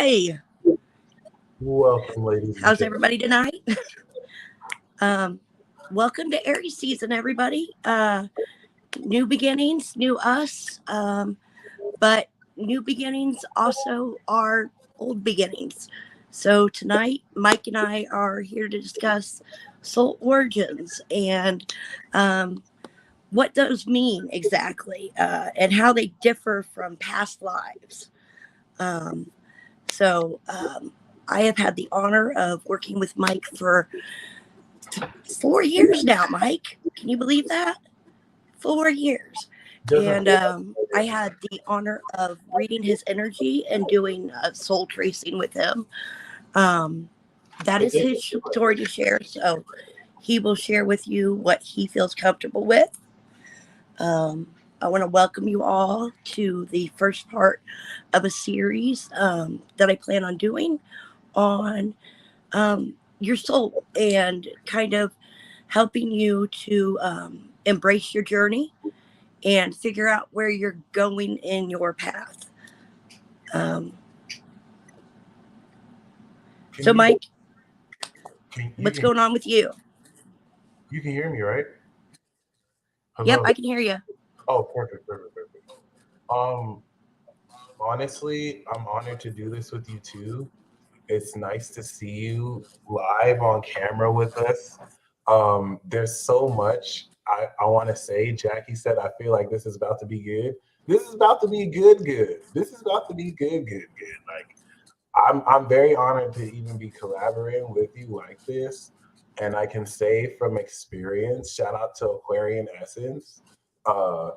Hi. Welcome, ladies and How's gentlemen. everybody tonight? um, Welcome to Aries season, everybody. New beginnings, new us. But new beginnings also are old beginnings. So tonight, Mike and I are here to discuss soul origins and what those mean exactly, and how they differ from past lives. Um, so I have had the honor of working with Mike for 4 years now, Mike. Can you believe that? 4 years. Doesn't And feel I had the honor of reading his energy and doing soul tracing with him. Um, that is his story to share. So he will share with you what he feels comfortable with. I want to welcome you all to the first part of a series that I plan on doing on your soul and kind of helping you to embrace your journey and figure out where you're going in your path. Um, can so, you Mike, can you what's can going on with you? you can hear me, right? Yep, Hello. I can hear you. Oh, perfect, perfect, perfect. Um, Honestly, I'm honored to do this with you too. It's nice to see you live on camera with us. There's so much I want to say. Jackie said, I feel like this is about to be good. This is about to be good, good. This is about to be good, good, good. Like I'm very honored to even be collaborating with you like this. And I can say from experience, shout out to Aquarian Essence. Uh,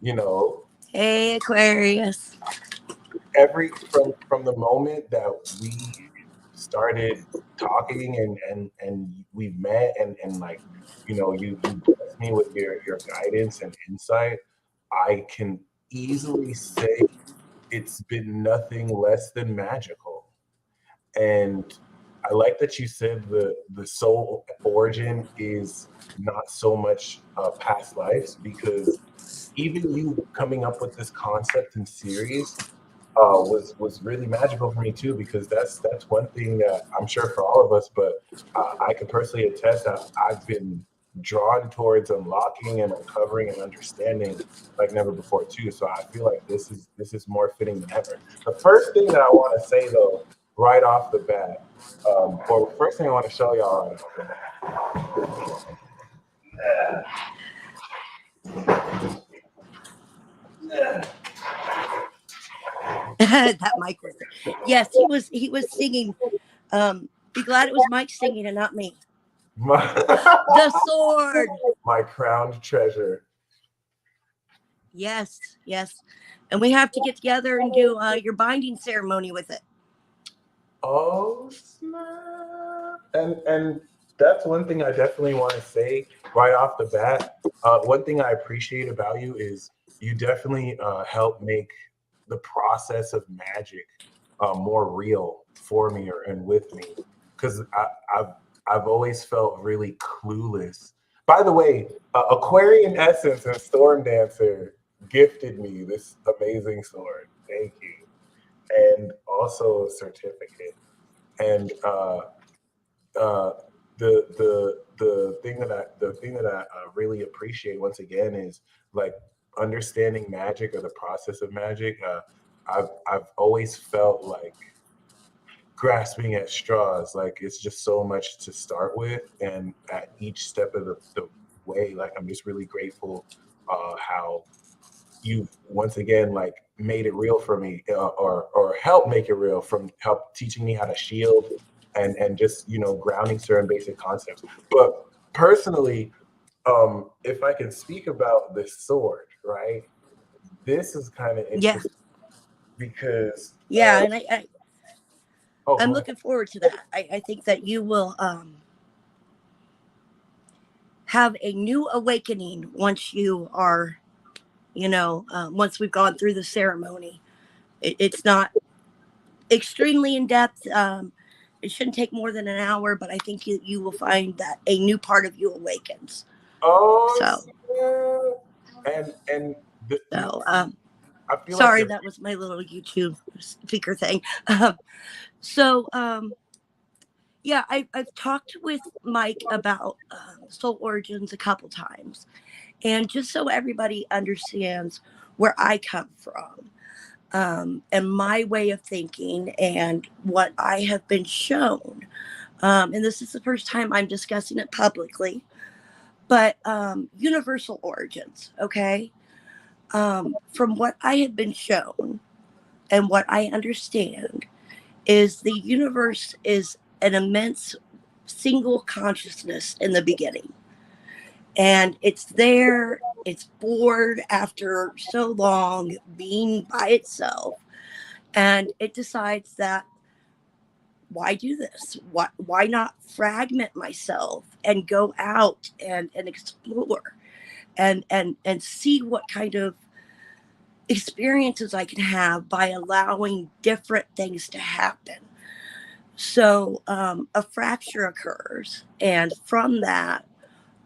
you know, Hey, Aquarius. from the moment that we started talking and we've met and like you blessed me with your guidance and insight, I can easily say it's been nothing less than magical. And I like that you said the soul origin is not so much past lives, because even you coming up with this concept and series was really magical for me too, because that's one thing that I'm sure for all of us, but I can personally attest that I've been drawn towards unlocking and uncovering and understanding like never before too. So I feel like this is more fitting than ever. The first thing that I want to say though, right off the bat, or first thing I want to show y'all right off the That Mike was. Yes, he was singing. Be glad it was Mike singing and not me. my, The sword. my crowned treasure. Yes, yes. And we have to get together and do your binding ceremony with it. Oh snap! And that's one thing I definitely want to say right off the bat. One thing I appreciate about you is you definitely help make the process of magic more real for me and with me, because I've I've always felt really clueless. By the way, Aquarian Essence and Storm Dancer gifted me this amazing sword. Thank you, and also a certificate. And uh, the thing that I really appreciate once again is like understanding magic or the process of magic. I've always felt like grasping at straws. Like it's just so much to start with, and at each step of the way, like I'm just really grateful how you've once again like made it real for me, or help make it real, from help teaching me how to shield and just grounding certain basic concepts. But personally, if I can speak about this sword, right, this is kind of Yeah, interesting because yeah, and oh, I'm go ahead. looking forward to that. I think that you will have a new awakening once you are, once we've gone through the ceremony. It's not extremely in depth. It shouldn't take more than an hour, but I think you will find that a new part of you awakens. Oh So, snap. And the, so I feel like Sorry, you're that was my little YouTube speaker thing. Um, so, yeah, I've talked with Mike about soul origins a couple times. And just so everybody understands where I come from, and my way of thinking and what I have been shown. And this is the first time I'm discussing it publicly, but universal origins, okay? From what I have been shown and what I understand, is the universe is an immense single consciousness in the beginning. And it's there, it's bored after so long being by itself. And it decides that why do this? Why not fragment myself and go out and explore and see what kind of experiences I can have by allowing different things to happen. So a fracture occurs, and from that,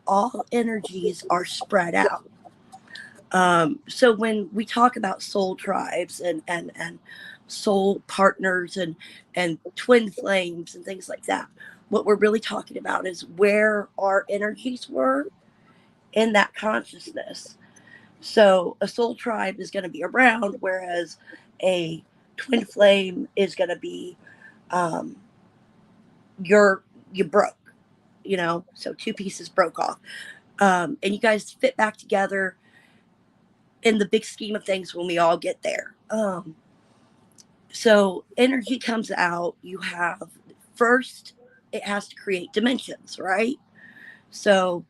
all energies are spread out. So when we talk about soul tribes and soul partners and twin flames and things like that, what we're really talking about is where our energies were in that consciousness. So a soul tribe is going to be around, whereas a twin flame is going to be um, you're you broke, so two pieces broke off, and you guys fit back together in the big scheme of things when we all get there. So energy comes out. You have first, it has to create dimensions, right? So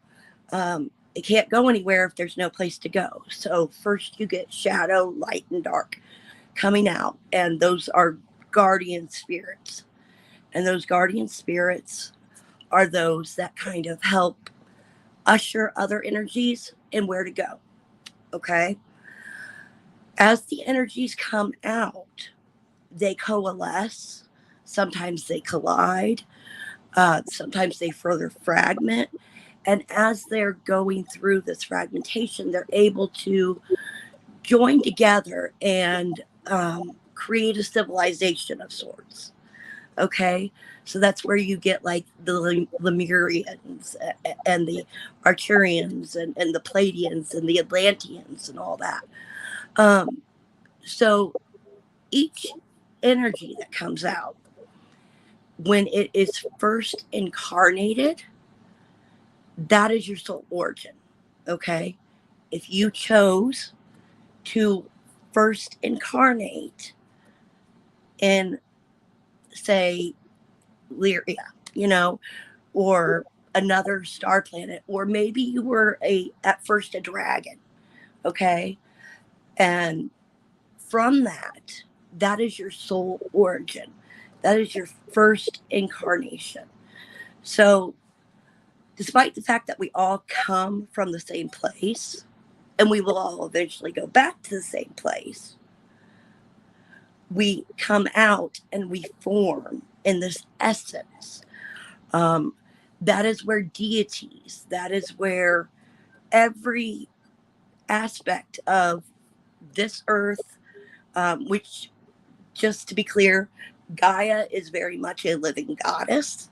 it can't go anywhere if there's no place to go. So first you get shadow, light, and dark coming out, and those are guardian spirits. And those guardian spirits are those that kind of help usher other energies and where to go. Okay. As the energies come out, they coalesce. Sometimes they collide. Sometimes they further fragment. And as they're going through this fragmentation, they're able to join together and create a civilization of sorts. Okay. So that's where you get like the Lemurians and the Arturians and the Pleiadians and the Atlanteans and all that. Um, so each energy that comes out, when it is first incarnated, that is your soul origin. Okay. If you chose to first incarnate in, say, Lyria, or another star planet, or maybe you were at first a dragon, okay? And from that, that is your soul origin. That is your first incarnation. So, despite the fact that we all come from the same place and we will all eventually go back to the same place, we come out and we form in this essence. Um, that is where deities, that is where every aspect of this earth, which, just to be clear, Gaia is very much a living goddess.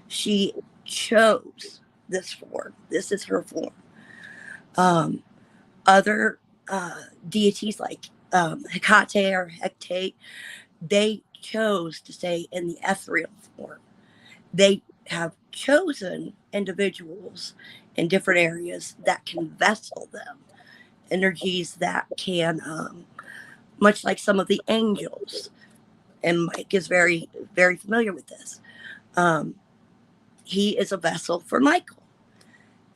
She chose this form. This is her form. Um, Other deities like Hecate or Hecate, they chose to stay in the ethereal form. They have chosen individuals in different areas that can vessel them, energies that can, much like some of the angels, and Mike is very, very familiar with this. Um, he is a vessel for Michael,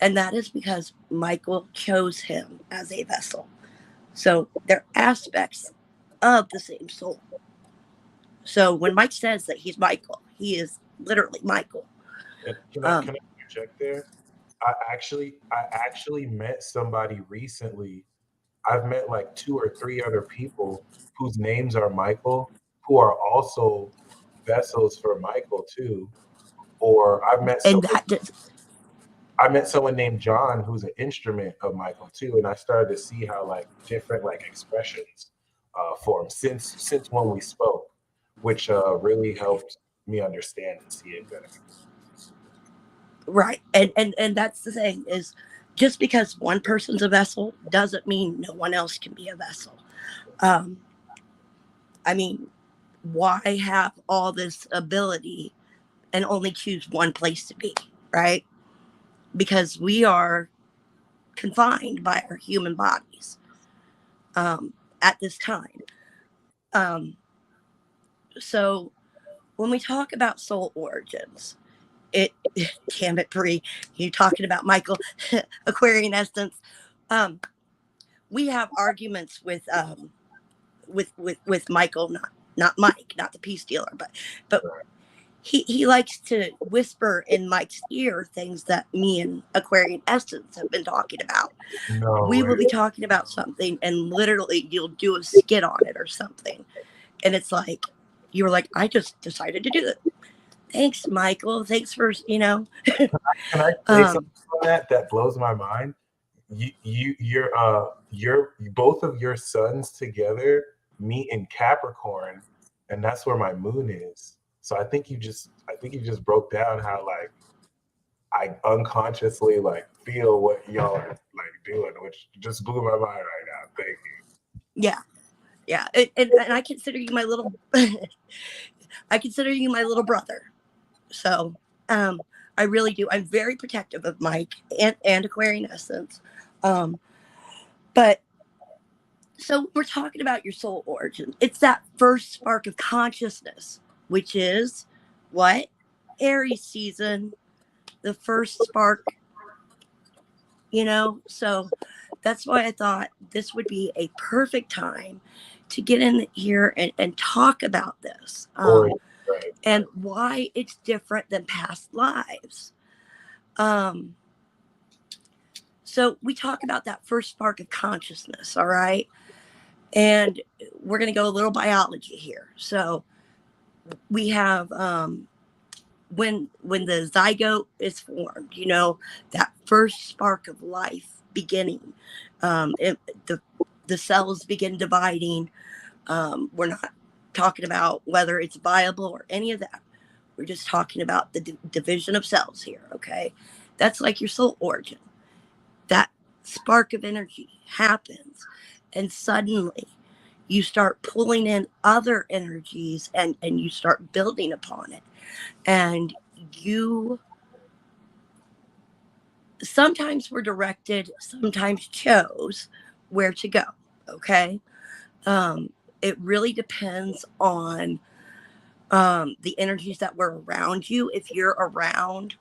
and that is because Michael chose him as a vessel. So they're aspects of the same soul. So when Mike says that he's Michael, he is literally Michael. and can Um, I interject there? I actually met somebody recently. I've met like two or three other people whose names are Michael, who are also vessels for Michael too. Or and that does, I met someone named John who's an instrument of Michael too, and I started to see how like different like expressions. form since when we spoke, which really helped me understand and see it better. Right. And that's the thing is just because one person's a vessel doesn't mean no one else can be a vessel. Um, I mean, why have all this ability and only choose one place to be, right? Because we are confined by our human bodies at this time. Um, so when we talk about soul origins, it damn it, Bree, you talking about Michael Aquarian essence. Um, we have arguments with Michael, not Mike, not the peace dealer, but he likes to whisper in Mike's ear things that me and Aquarian Essence have been talking about. No We way. will be talking about something and literally you'll do a skit on it or something. And it's like, you were like, I just decided to do it. Thanks, Michael. Thanks for, Can I say something um, on that that blows my mind? Your both of your sons together meet in Capricorn, and that's where my moon is. So I think you just broke down how like I unconsciously like feel what y'all are like doing, which just blew my mind right now. Thank yeah, yeah. And I consider you my little, I consider you my little brother. So, I really do. I'm very protective of Mike and Aquarian Essence. Um, but so we're talking about your soul origin. It's that first spark of consciousness, which is what? Aries season, the first spark, So that's why I thought this would be a perfect time to get in here and talk about this you. Or right. and why it's different than past lives. Um, so we talk about that first spark of consciousness, all right? And we're going to go a little biology here. So we have when the zygote is formed, that first spark of life beginning. The cells begin dividing. We're not talking about whether it's viable or any of that. We're just talking about the division of cells here. Okay, that's like your soul origin. That spark of energy happens, and suddenly you start pulling in other energies and you start building upon it. And you sometimes were directed, sometimes chose where to go. Okay. Um, it really depends on the energies that were around you. If you're around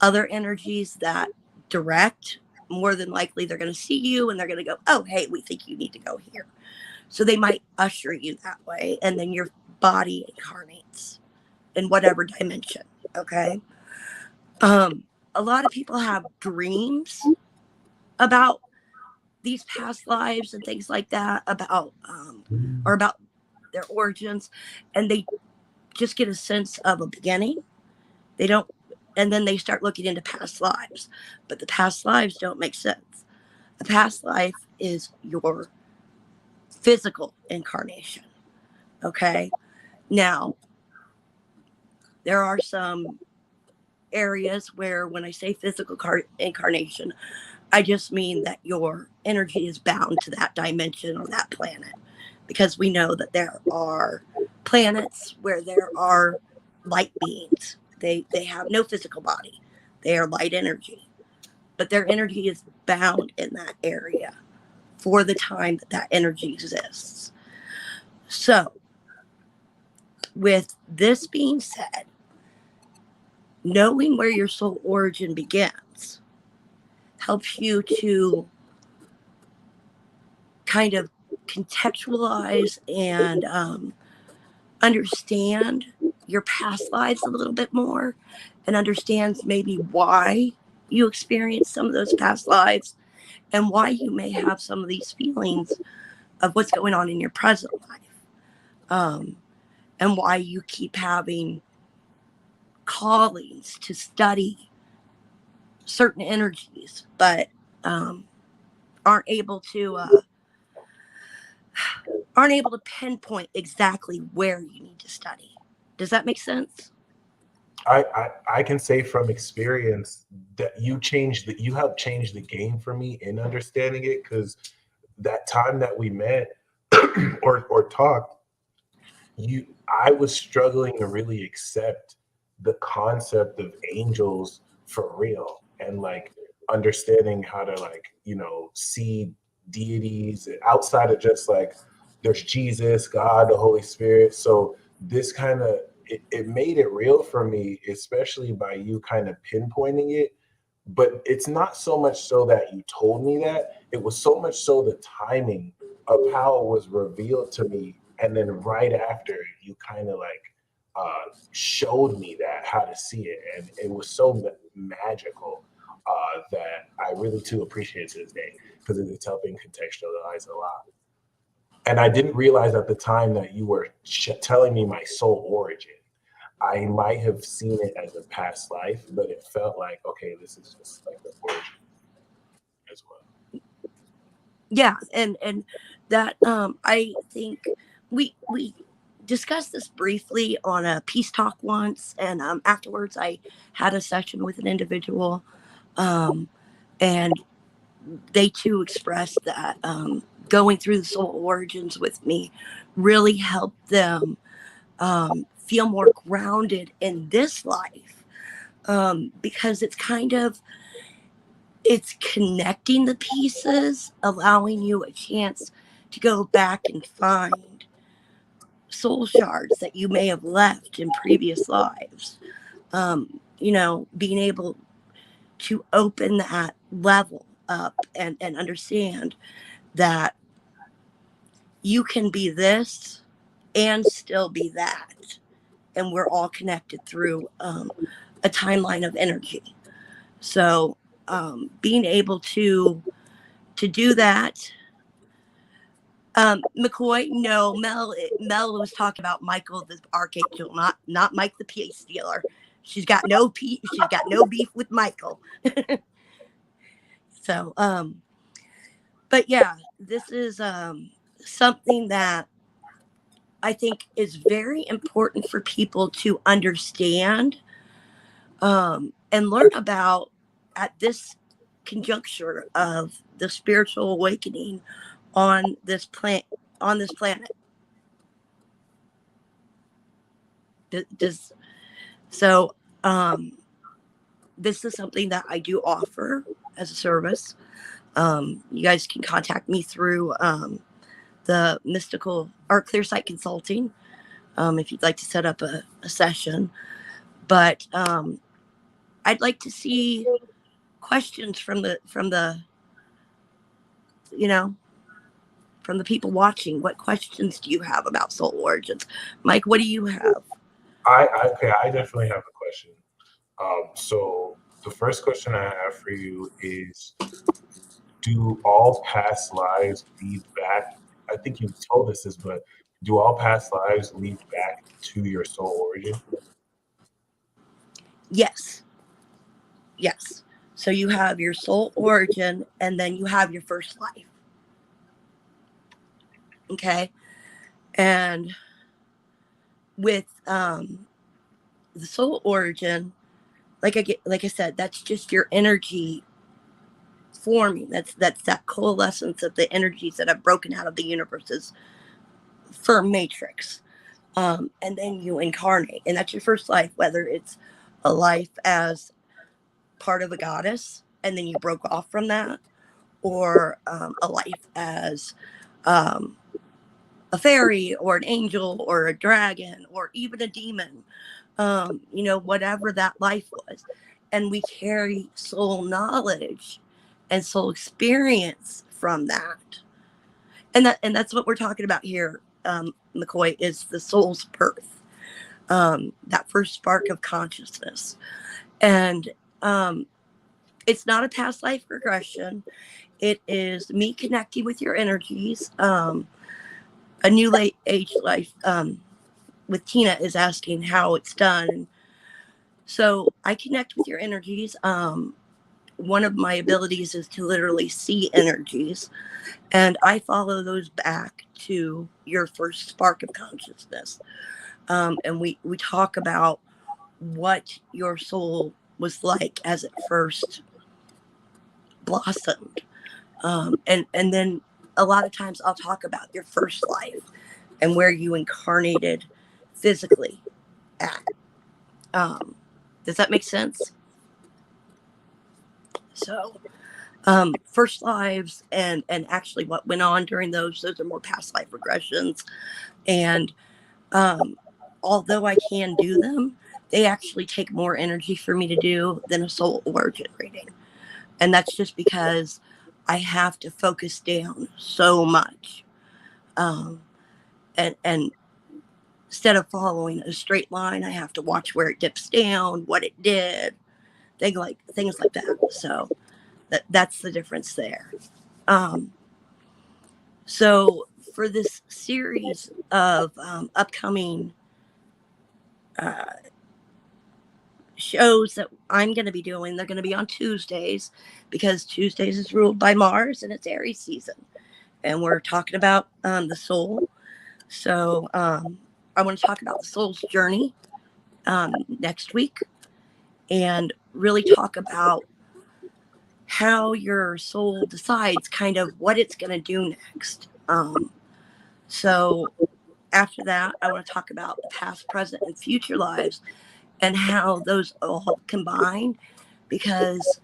other energies that direct, more than likely they're going to see you and they're going to go, oh, hey, we think you need to go here. So they might usher you that way. And then your body incarnates in whatever dimension. Okay. Um, a lot of people have dreams about these past lives and things like that, about or about their origins, and they just get a sense of a beginning. They don't, and then they start looking into past lives, but the past lives don't make sense. A past life is your physical incarnation. Okay. Now, there are some areas where when I say physical incarnation, I just mean that your energy is bound to that dimension or that planet, because we know that there are planets where there are light beings. They have no physical body. They are light energy, but their energy is bound in that area for the time that that energy exists. So, with this being said, knowing where your soul origin begins helps you to kind of contextualize and understand your past lives a little bit more and understands maybe why you experienced some of those past lives and why you may have some of these feelings of what's going on in your present life, um, and why you keep having callings to study certain energies but um, aren't able to aren't able to pinpoint exactly where you need to study. Does that make sense? I can say from experience that you helped change the game for me in understanding it, because that time that we met or talked, you I was struggling to really accept the concept of angels for real, and like understanding how to, like, see deities outside of just like there's Jesus, God, the Holy Spirit. So this kind of it made it real for me, especially by you kind of pinpointing it. But it's not so much so that you told me that, it was so much so the timing of how it was revealed to me. And then right after, you kind of like showed me that how to see it. And it was so magical, that I really too appreciate to this day, because it's helping contextualize a lot. And I didn't realize at the time that you were telling me my soul origin. I might have seen it as a past life, but it felt like, okay, this is just like the origin as well. Yeah, and that I think we discussed this briefly on a peace talk once, and afterwards I had a session with an individual, um, and they too expressed that going through the soul origins with me really helped them feel more grounded in this life, because it's connecting the pieces, allowing you a chance to go back and find soul shards that you may have left in previous lives. Being able to open that level up and understand that you can be this and still be that. And we're all connected through a timeline of energy. So being able to do that. McCoy, no, Mel was talking about Michael the Archangel, not Mike the peace dealer. She's got no beef with Michael. So, but yeah, this is something that I think is very important for people to understand, and learn about at this conjuncture of the spiritual awakening on this planet. Does so this is something that I do offer as a service. You guys can contact me through the Mystical or Clear Sight Consulting, if you'd like to set up a session. But I'd like to see questions from the you know from the people watching. What questions do you have about soul origins, Mike? What do you have? I definitely have a question. So the first question I have for you is, do all past lives lead back? I think you told us this, but do all past lives lead back to your soul origin? Yes, yes. So you have your soul origin, and then you have your first life. Okay, and with the soul origin, like I said, that's just your energy forming. That's that coalescence of the energies that have broken out of the universe's firm matrix. And then you incarnate, and that's your first life, whether it's a life as part of a goddess and then you broke off from that, or a life as um, a fairy or an angel or a dragon or even a demon, whatever that life was. And we carry soul knowledge and soul experience from that. And that's what we're talking about here, McCoy, is the soul's birth, that first spark of consciousness. And it's not a past life regression. It is me connecting with your energies. A new late age life, with Tina is asking how it's done. So I connect with your energies one of my abilities is to literally see energies, and I follow those back to your first spark of consciousness. And we talk about what your soul was like as it first blossomed. And then a lot of times I'll talk about your first life and where you incarnated physically at. Does that make sense? So, first lives and actually what went on during those are more past life regressions. And um, although I can do them, they actually take more energy for me to do than a soul origin reading. And that's just because I have to focus down so much. Um, and instead of following a straight line, I have to watch where it dips down, what it did, things like that. So that's the difference there. Um, so for this series of upcoming uh, shows that I'm going to be doing, they're going to be on Tuesdays because Tuesdays is ruled by Mars and it's Aries season. And we're talking about the soul. So I want to talk about the soul's journey next week and really talk about how your soul decides kind of what it's going to do next. So after that, I want to talk about the past, present, and future lives and how those all combine because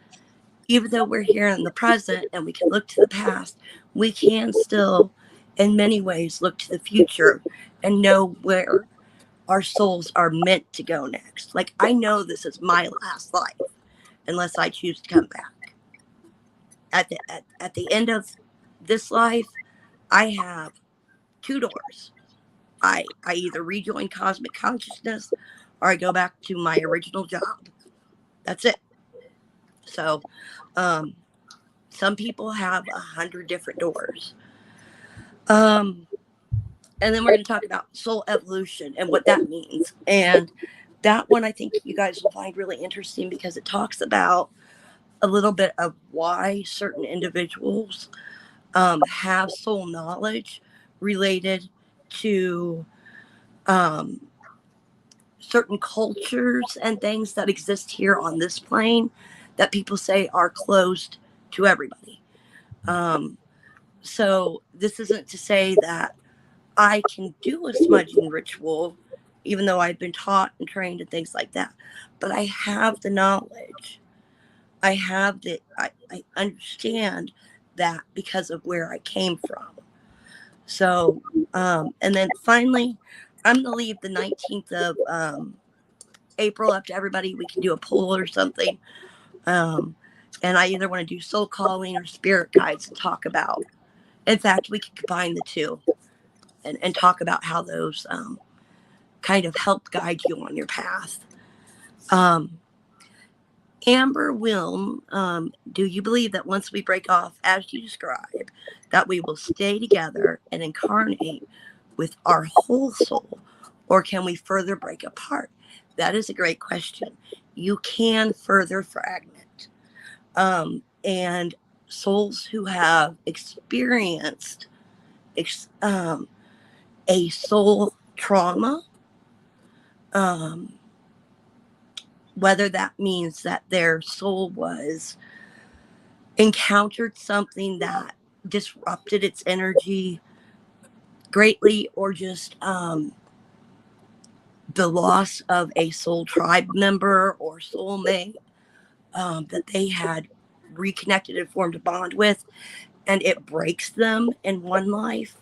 even though we're here in the present and we can look to the past, we can still, in many ways, look to the future and know where our souls are meant to go next. Like, I know this is my last life unless I choose to come back. At the end of this life, I have two doors. I either rejoin cosmic consciousness or I go back to my original job. That's it. So, um, some people have 100 different doors. Um, and then we're going to talk about soul evolution and what that means. And that one I think you guys will find really interesting because it talks about a little bit of why certain individuals have soul knowledge related to um, certain cultures and things that exist here on this plane that people say are closed to everybody. Um, so this isn't to say that I can do a smudging ritual, even though I've been taught and trained and things like that. But I have the knowledge. I understand that because of where I came from. So, and then finally, I'm going to leave the 19th of April up to everybody. We can do a poll or something. And I either want to do soul calling or spirit guides and talk about. In fact, we could combine the two and talk about how those kind of help guide you on your path. Um, Amber Wilm, do you believe that once we break off, as you describe, that we will stay together and incarnate with our whole soul, or can we further break apart? That is a great question. You can further fragment. And souls who have experienced a soul trauma, um, whether that means that their soul was encountered something that disrupted its energy greatly, or just the loss of a soul tribe member or soulmate that they had reconnected and formed a bond with, and it breaks them in one life,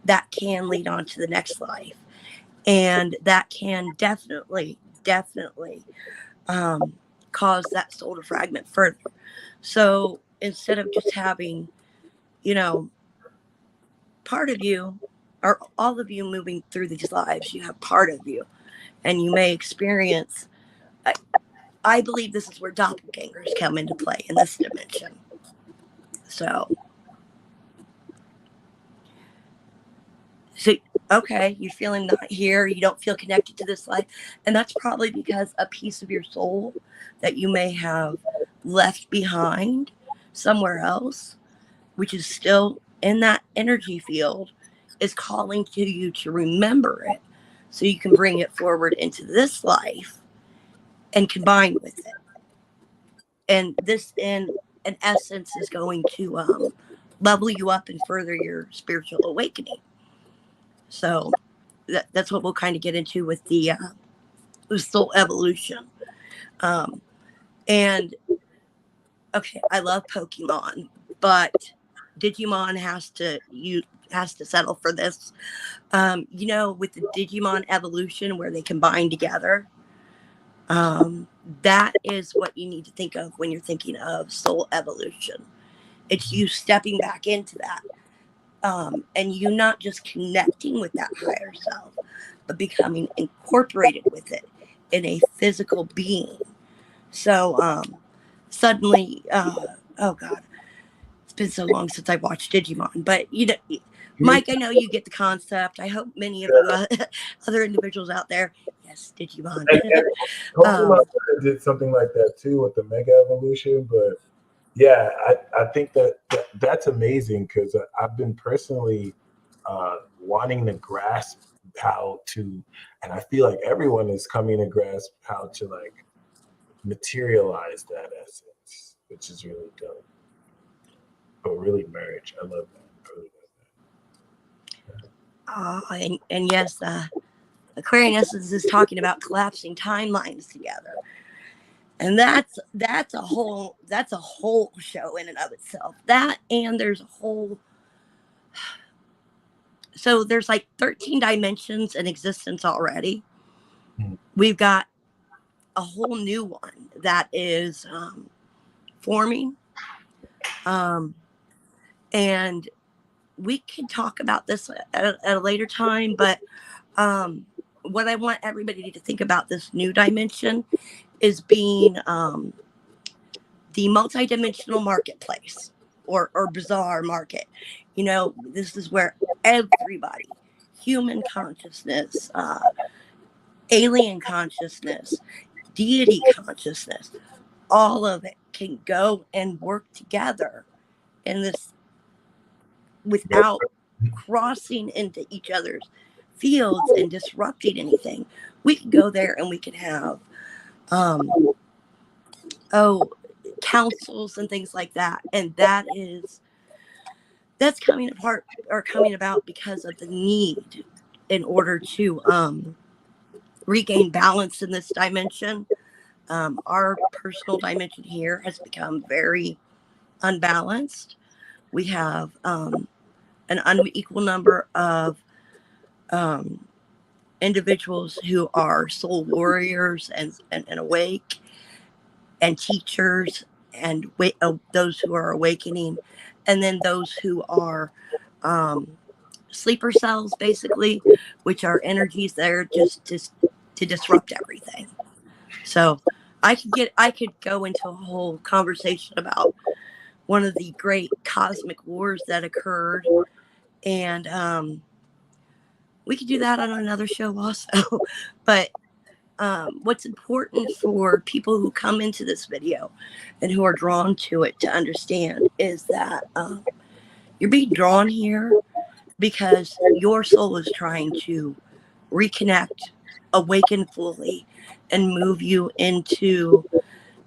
that can lead on to the next life. And that can definitely cause that soul to fragment further. So instead of just having, you know, part of you or all of you moving through these lives, you have part of you, and you may experience. I believe this is where doppelgangers come into play in this dimension. So, so okay, you're feeling not here, you don't feel connected to this life, and that's probably because a piece of your soul that you may have left behind somewhere else, which is still in that energy field, is calling to you to remember it so you can bring it forward into this life and combine with it. And this, in essence, is going to level you up and further your spiritual awakening. So that's what we'll kind of get into with the soul evolution. Um, and okay, I love Pokemon, but Digimon has to settle for this. With the Digimon evolution where they combine together, that is what you need to think of when you're thinking of soul evolution. It's you stepping back into that, and you not just connecting with that higher self, but becoming incorporated with it in a physical being. So suddenly, oh God, it's been so long since I watched Digimon, but Me Mike, I know you get the concept. I hope many of you other individuals out there, yes, Digimon. and Pokemon um, did something like that too with the Mega Evolution, but yeah, I think that's amazing because I've been personally wanting to grasp how to, and I feel like everyone is coming to grasp how to like materialize that essence, which is really dope. But really merge. I love that. I really and yes, Aquarian Essence is talking about collapsing timelines together. And that's a whole show in and of itself. That, and there's a whole, so there's like 13 dimensions in existence already. We've got a whole new one that is forming. And we can talk about this at a later time, but what I want everybody to think about this new dimension is being the multidimensional marketplace or bizarre market. This is where everybody, human consciousness, alien consciousness, deity consciousness, all of it can go and work together in this without crossing into each other's fields and disrupting anything. We can go there and we can have councils and things like that. And that's coming apart or coming about because of the need in order to regain balance in this dimension. Our personal dimension here has become very unbalanced. We have an unequal number of individuals who are soul warriors and awake, and teachers, and those who are awakening, and then those who are sleeper cells, basically, which are energies that are just to disrupt everything. So I could go into a whole conversation about one of the great cosmic wars that occurred, and we could do that on another show also. But what's important for people who come into this video and who are drawn to it to understand is that you're being drawn here because your soul is trying to reconnect, awaken fully, and move you into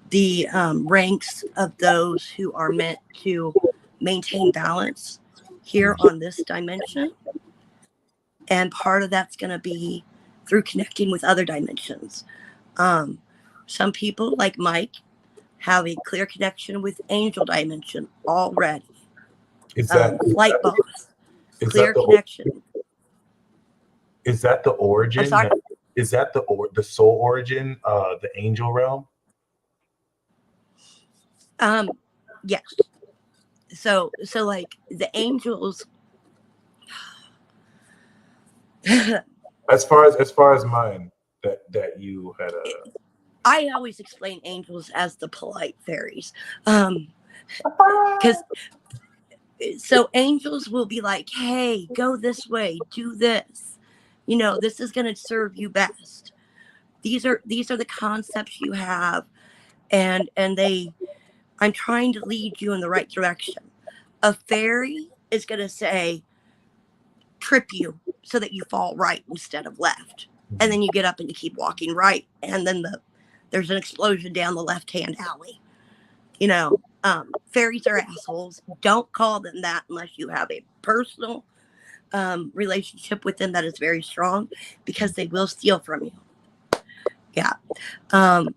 the ranks of those who are meant to maintain balance here on this dimension. And part of that's going to be through connecting with other dimensions. Some people, like Mike, have a clear connection with angel dimension already. Is that Flight boss, is clear that the connection. is that the I'm origin? sorry. Is that the soul origin? The angel realm. Yes. So like the angels. As far as mine, that you had a. I always explain angels as the polite fairies. Because so angels will be like, hey, go this way, do this. This is going to serve you best. These are the concepts you have, and they I'm trying to lead you in the right direction. A fairy is going to say, trip you so that you fall right instead of left. And then you get up and you keep walking right. And then there's an explosion down the left hand alley. Fairies are assholes. Don't call them that unless you have a personal relationship with them that is very strong, because they will steal from you. Yeah. Um,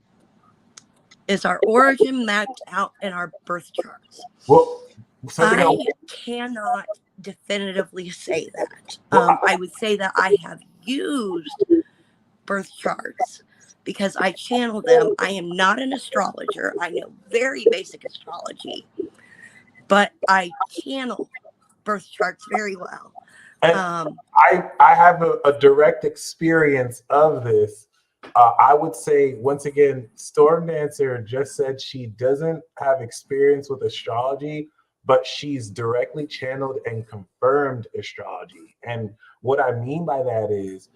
is our origin mapped out in our birth charts? Well, something I cannot definitively say that. well, I would say that I have used birth charts because I channel them. I am not an astrologer. I know very basic astrology, but I channel birth charts very well. and I have a direct experience of this. I would say once again, Storm Dancer just said she doesn't have experience with astrology, but she's directly channeled and confirmed astrology. And what I mean by that is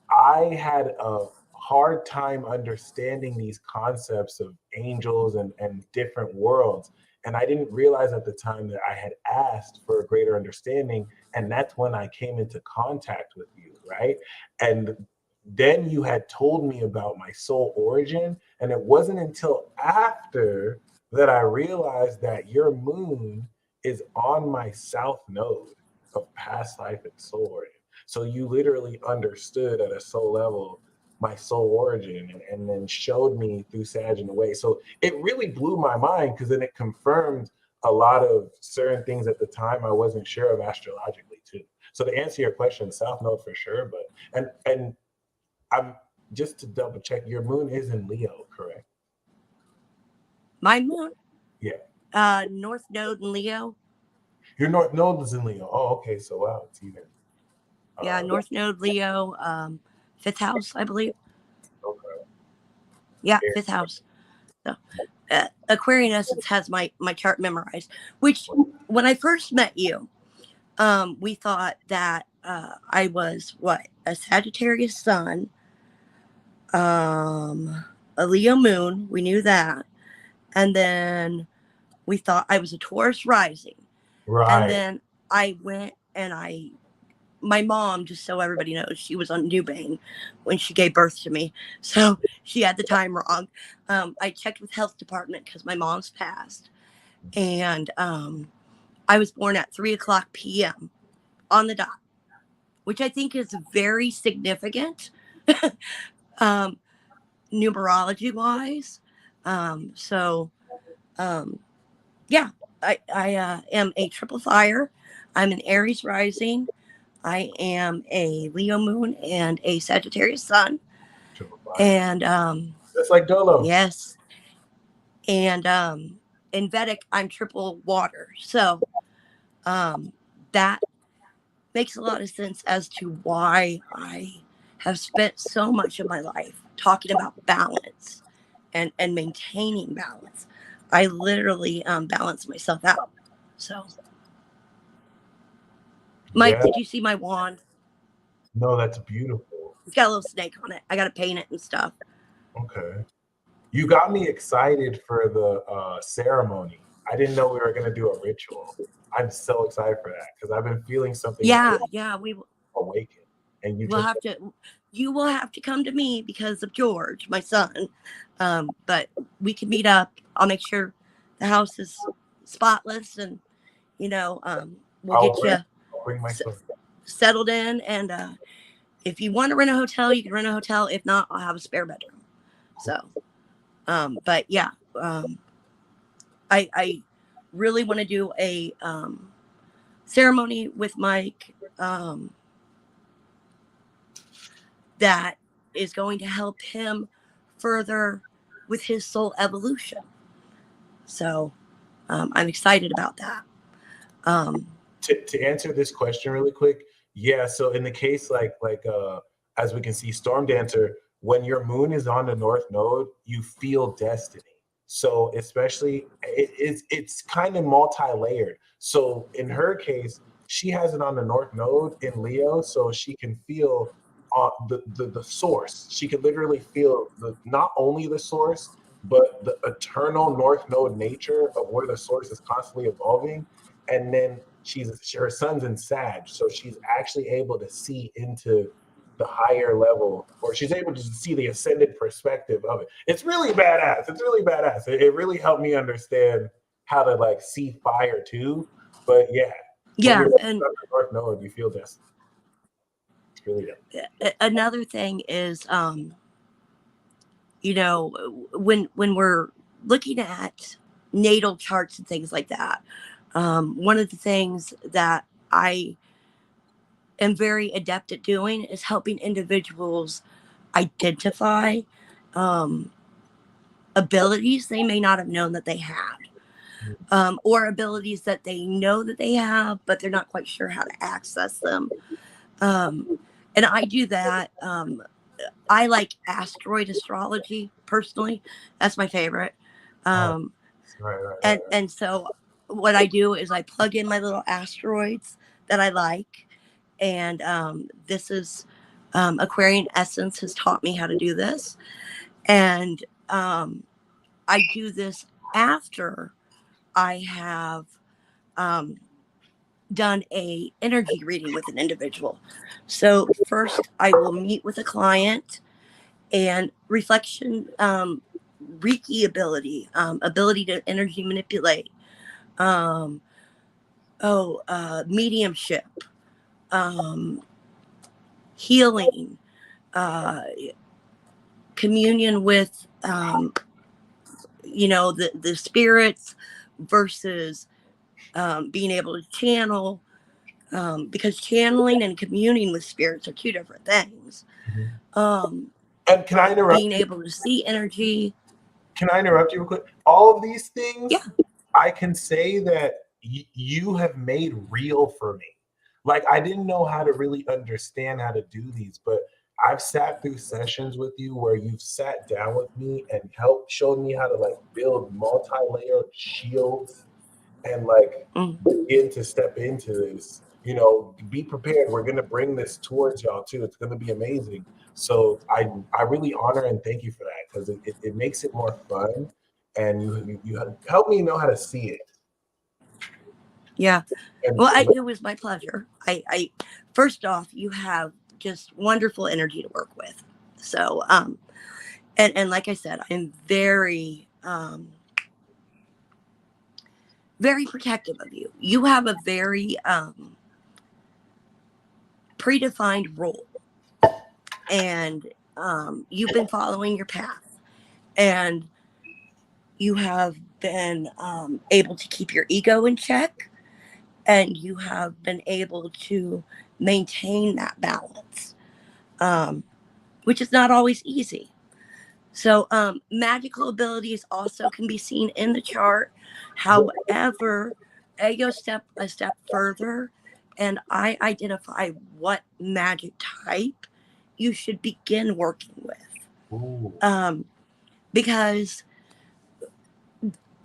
I had a hard time understanding these concepts of angels and different worlds. And I didn't realize at the time that I had asked for a greater understanding. And that's when I came into contact with you, right? And then you had told me about my soul origin. And it wasn't until after that I realized that your moon is on my south node of past life and soul origin. So you literally understood at a soul level my soul origin and then showed me through Sag in a way. So it really blew my mind because then it confirmed a lot of certain things at the time I wasn't sure of astrologically too. So to answer your question, South Node for sure, but and I'm just to double check, your moon is in Leo, correct? My moon, Yeah. North Node in Leo. Your North Node is in Leo. Oh, okay. So wow, it's even. Yeah, North Node Leo, fifth house, I believe. Okay. Yeah, fifth house. So, Aquarian Essence has my chart memorized. Which, when I first met you, we thought that I was what, a Sagittarius Sun, a Leo Moon. We knew that, and then we thought I was a Taurus Rising, and Right. then I went and my mom, just so everybody knows, she was on Nubane when she gave birth to me. So she had the time wrong. I checked with health department because my mom's passed. And I was born at 3:00 p.m. on the dot, which I think is very significant, um, numerology wise. So, yeah, I am a triple fire. I'm an Aries rising. I am a Leo moon and a Sagittarius sun. Triple fire. And Just like Dolo. yes. And in Vedic, I'm triple water. So that makes a lot of sense as to why I have spent so much of my life talking about balance and maintaining balance. I literally balance myself out. So, Mike, Yeah. did you see my wand? No, that's beautiful. It's got a little snake on it. I got to paint it and stuff. Okay. You got me excited for the ceremony. I didn't know we were going to do a ritual. I'm so excited for that because I've been feeling something like Yeah, awaken. And you we'll just, have to. You will have to come to me because of George, my son. But we can meet up. I'll make sure the house is spotless, and we'll I'll get bring, you I'll bring my son. settled in. And if you want to rent a hotel, you can rent a hotel. If not, I'll have a spare bedroom. So, but yeah, I really want to do a ceremony with Mike. That is going to help him further with his soul evolution. So I'm excited about that. To answer this question really quick, yeah. So in the case as we can see, Storm Dancer, when your moon is on the North Node, you feel destiny. So especially it's kind of multi-layered. So in her case, she has it on the North Node in Leo, so she can feel the source. She can literally feel the not only the source, but the eternal north node nature of where the source is constantly evolving. And then her son's in Sag, so she's actually able to see into the higher level, or she's able to see the ascended perspective of it. It's really badass. It's really badass. It really helped me understand how to like see fire too. But yeah, when Yeah, you're and up the north node, you feel this. It's really good. another thing is, you know, when we're looking at natal charts and things like that, one of the things that I am very adept at doing is helping individuals identify um, abilities they may not have known that they had, or abilities that they know that they have, but they're not quite sure how to access them. And I do that. I like asteroid astrology personally. That's my favorite. Oh, Um, right. and so what I do is I plug in my little asteroids that I like, and this is Aquarian Essence has taught me how to do this, and I do this after I have um, done a energy reading with an individual. So first, I will meet with a client and reflection, Reiki ability, ability to energy manipulate, um, mediumship, um, healing, uh, communion with, the spirits versus being able to channel, because channeling and communing with spirits are two different things. Mhm. Um, And can I interrupt being you? able to see energy. Can I interrupt you real quick? All of these Yeah. things, I can say that you have made real for me. Like I didn't know how to really understand how to do these, but I've sat through sessions with you where you've sat down with me and helped showed me how to like build multi-layered shields and like Mm, begin to step into this. You know, be prepared. We're gonna bring this towards y'all too. It's gonna be amazing. So I really honor and thank you for that because it makes it more fun and you help me know how to see it. yeah. And Well, it was my pleasure. I first off, you have just wonderful energy to work with. So, and like I said, I'm very, very protective of you. You have a very predefined role, and you've been following your path, and you have been able to keep your ego in check, and you have been able to maintain that balance, um, which is not always easy. So, magical abilities also can be seen in the chart. However, I go a step further, and I identify what magic type you should begin working with. ooh, Um, because,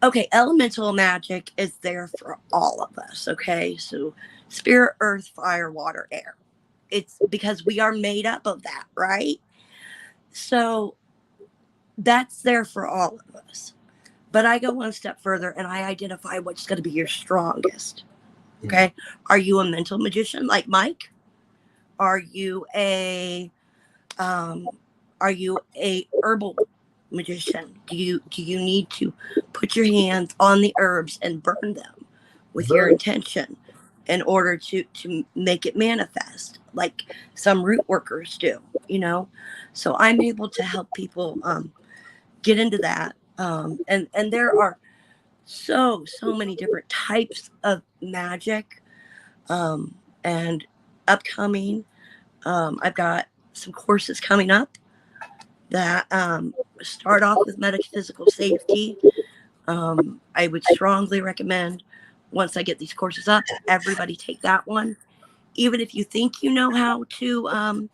okay, elemental magic is there for all of us. Okay, so spirit, earth, fire, water, air. It's because we are made up of that, right? So that's there for all of us. But I go one step further and I identify what's going to be your strongest. Okay. Are you a mental magician like Mike? Are you a um, are you a herbal magician? Do you need to put your hands on the herbs and burn them with your very intention in order to make it manifest, like some root workers do? So I'm able to help people get into that. And there are so many different types of magic, and upcoming. I've got some courses coming up that start off with metaphysical safety. I would strongly recommend, once I get these courses up, everybody take that one. Even if you think you know how to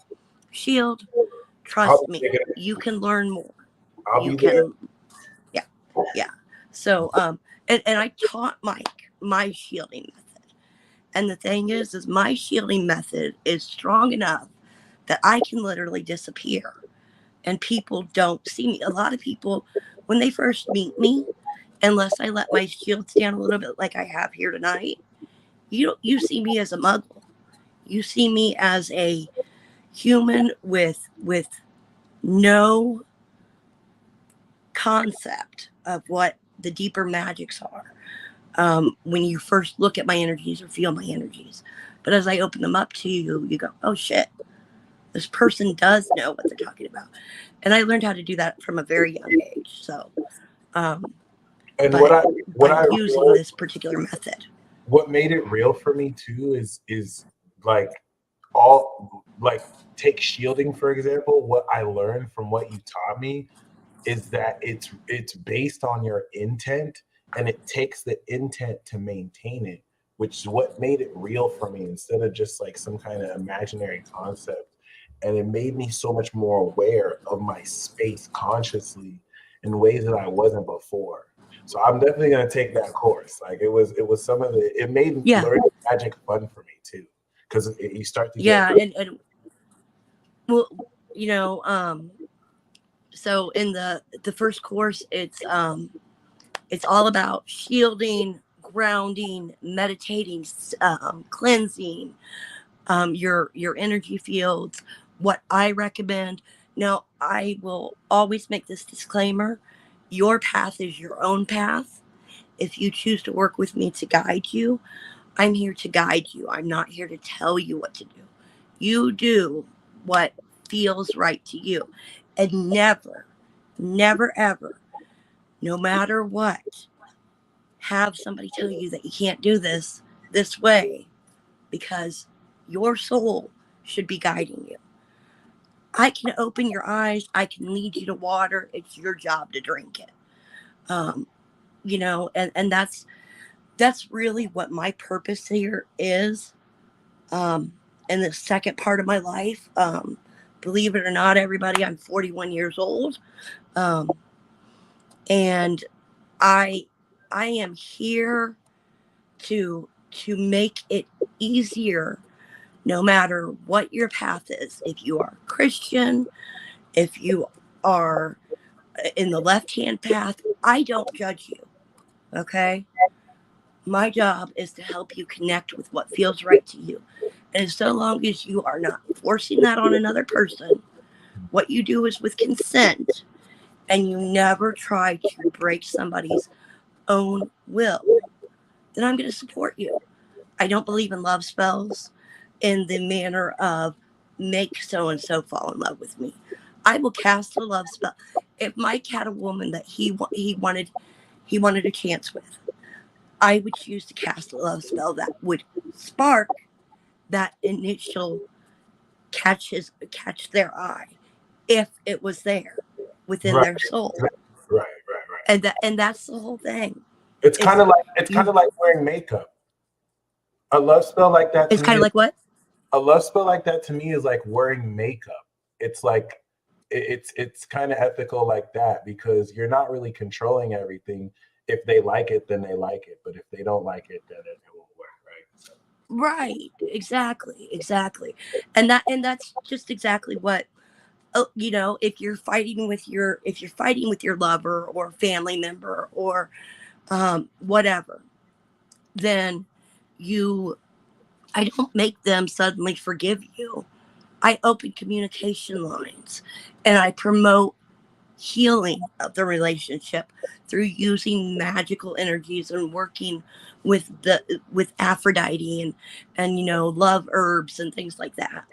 shield, I'll trust be me, taking you can learn more. I'll You be there. can, yeah, yeah. So, and I taught Mike my shielding method. And the thing is my shielding method is strong enough that I can literally disappear and people don't see me. A lot of people When they first meet me, unless I let my shields down a little bit like I have here tonight, you see me as a muggle. You see me as a human with no concept of what the deeper magics are. When you first look at my energies or feel my energies. But as I open them up to you, you go, oh shit, this person does know what they're talking about. And I learned how to do that from a very young age. So, And but what by I using this particular method. what made it real for me too is like all like take shielding for example. What I learned from what you taught me is that it's based on your intent, and it takes the intent to maintain it, which is what made it real for me instead of just like some kind of imaginary concept. And it made me so much more aware of my space consciously in ways that I wasn't before. So I'm definitely gonna take that course. Like it was some of the it made Yeah. learning magic fun for me too, because you start to get Yeah. And well, you know, so in the first course, it's all about shielding, grounding, meditating, cleansing, your energy fields. What I recommend. Now, I will always make this disclaimer: your path is your own path. If you choose to work with me to guide you, I'm here to guide you. I'm not here to tell you what to do. You do what feels right to you, and never, never, ever, no matter what, have somebody tell you that you can't do this way, because your soul should be guiding you. I can open your eyes, I can lead you to water. It's your job to drink it. um and that's really what my purpose here is. In the second part of my life, believe it or not, everybody, I'm 41 years old. um and i I am here to make it easier, no matter what your path is. If you are Christian, if you are in the left hand path, I don't judge you. Okay. My job is to help you connect with what feels right to you. And so long as you are not forcing that on another person, what you do is with consent, and you never try to break somebody's own will, then I'm going to support you. I don't believe in love spells in the manner of make so and so fall in love with me. I will cast a love spell. If Mike had a woman that he wanted a chance with, I would choose to cast a love spell that would spark that initial catch their eye, if it was there within right, their soul. right. And that's the whole thing. It's kind Is of like it's kind you of like wearing makeup. A love spell like that to It's me kind of is like what? a love spell like that to me is like wearing makeup. It's like it's kind of ethical like that because you're not really controlling everything. If they like it, then they like it. But if they don't like it, then it won't work, right? So, Right, exactly. And that's just exactly what, if you're fighting with your lover or family member or whatever, then you I don't make them suddenly forgive you. I open communication lines, and I promote healing of the relationship through using magical energies and working with Aphrodite and love herbs and things like that.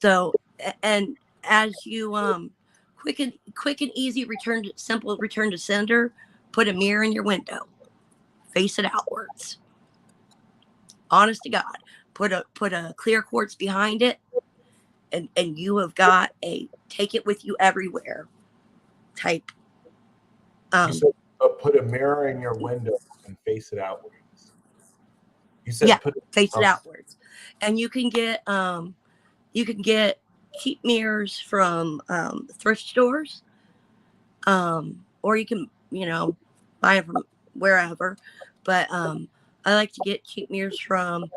So and as you quick and easy simple return to sender, put a mirror in your window, face it outwards. Honest to God, put a clear quartz behind it, and you have got a take it with you everywhere type. you um said put a mirror in your window and face it outwards. You yeah, said put it. face it Okay. outwards. And you can get cheap mirrors from thrift stores, or you can buy them from wherever. But I like to get cheap mirrors from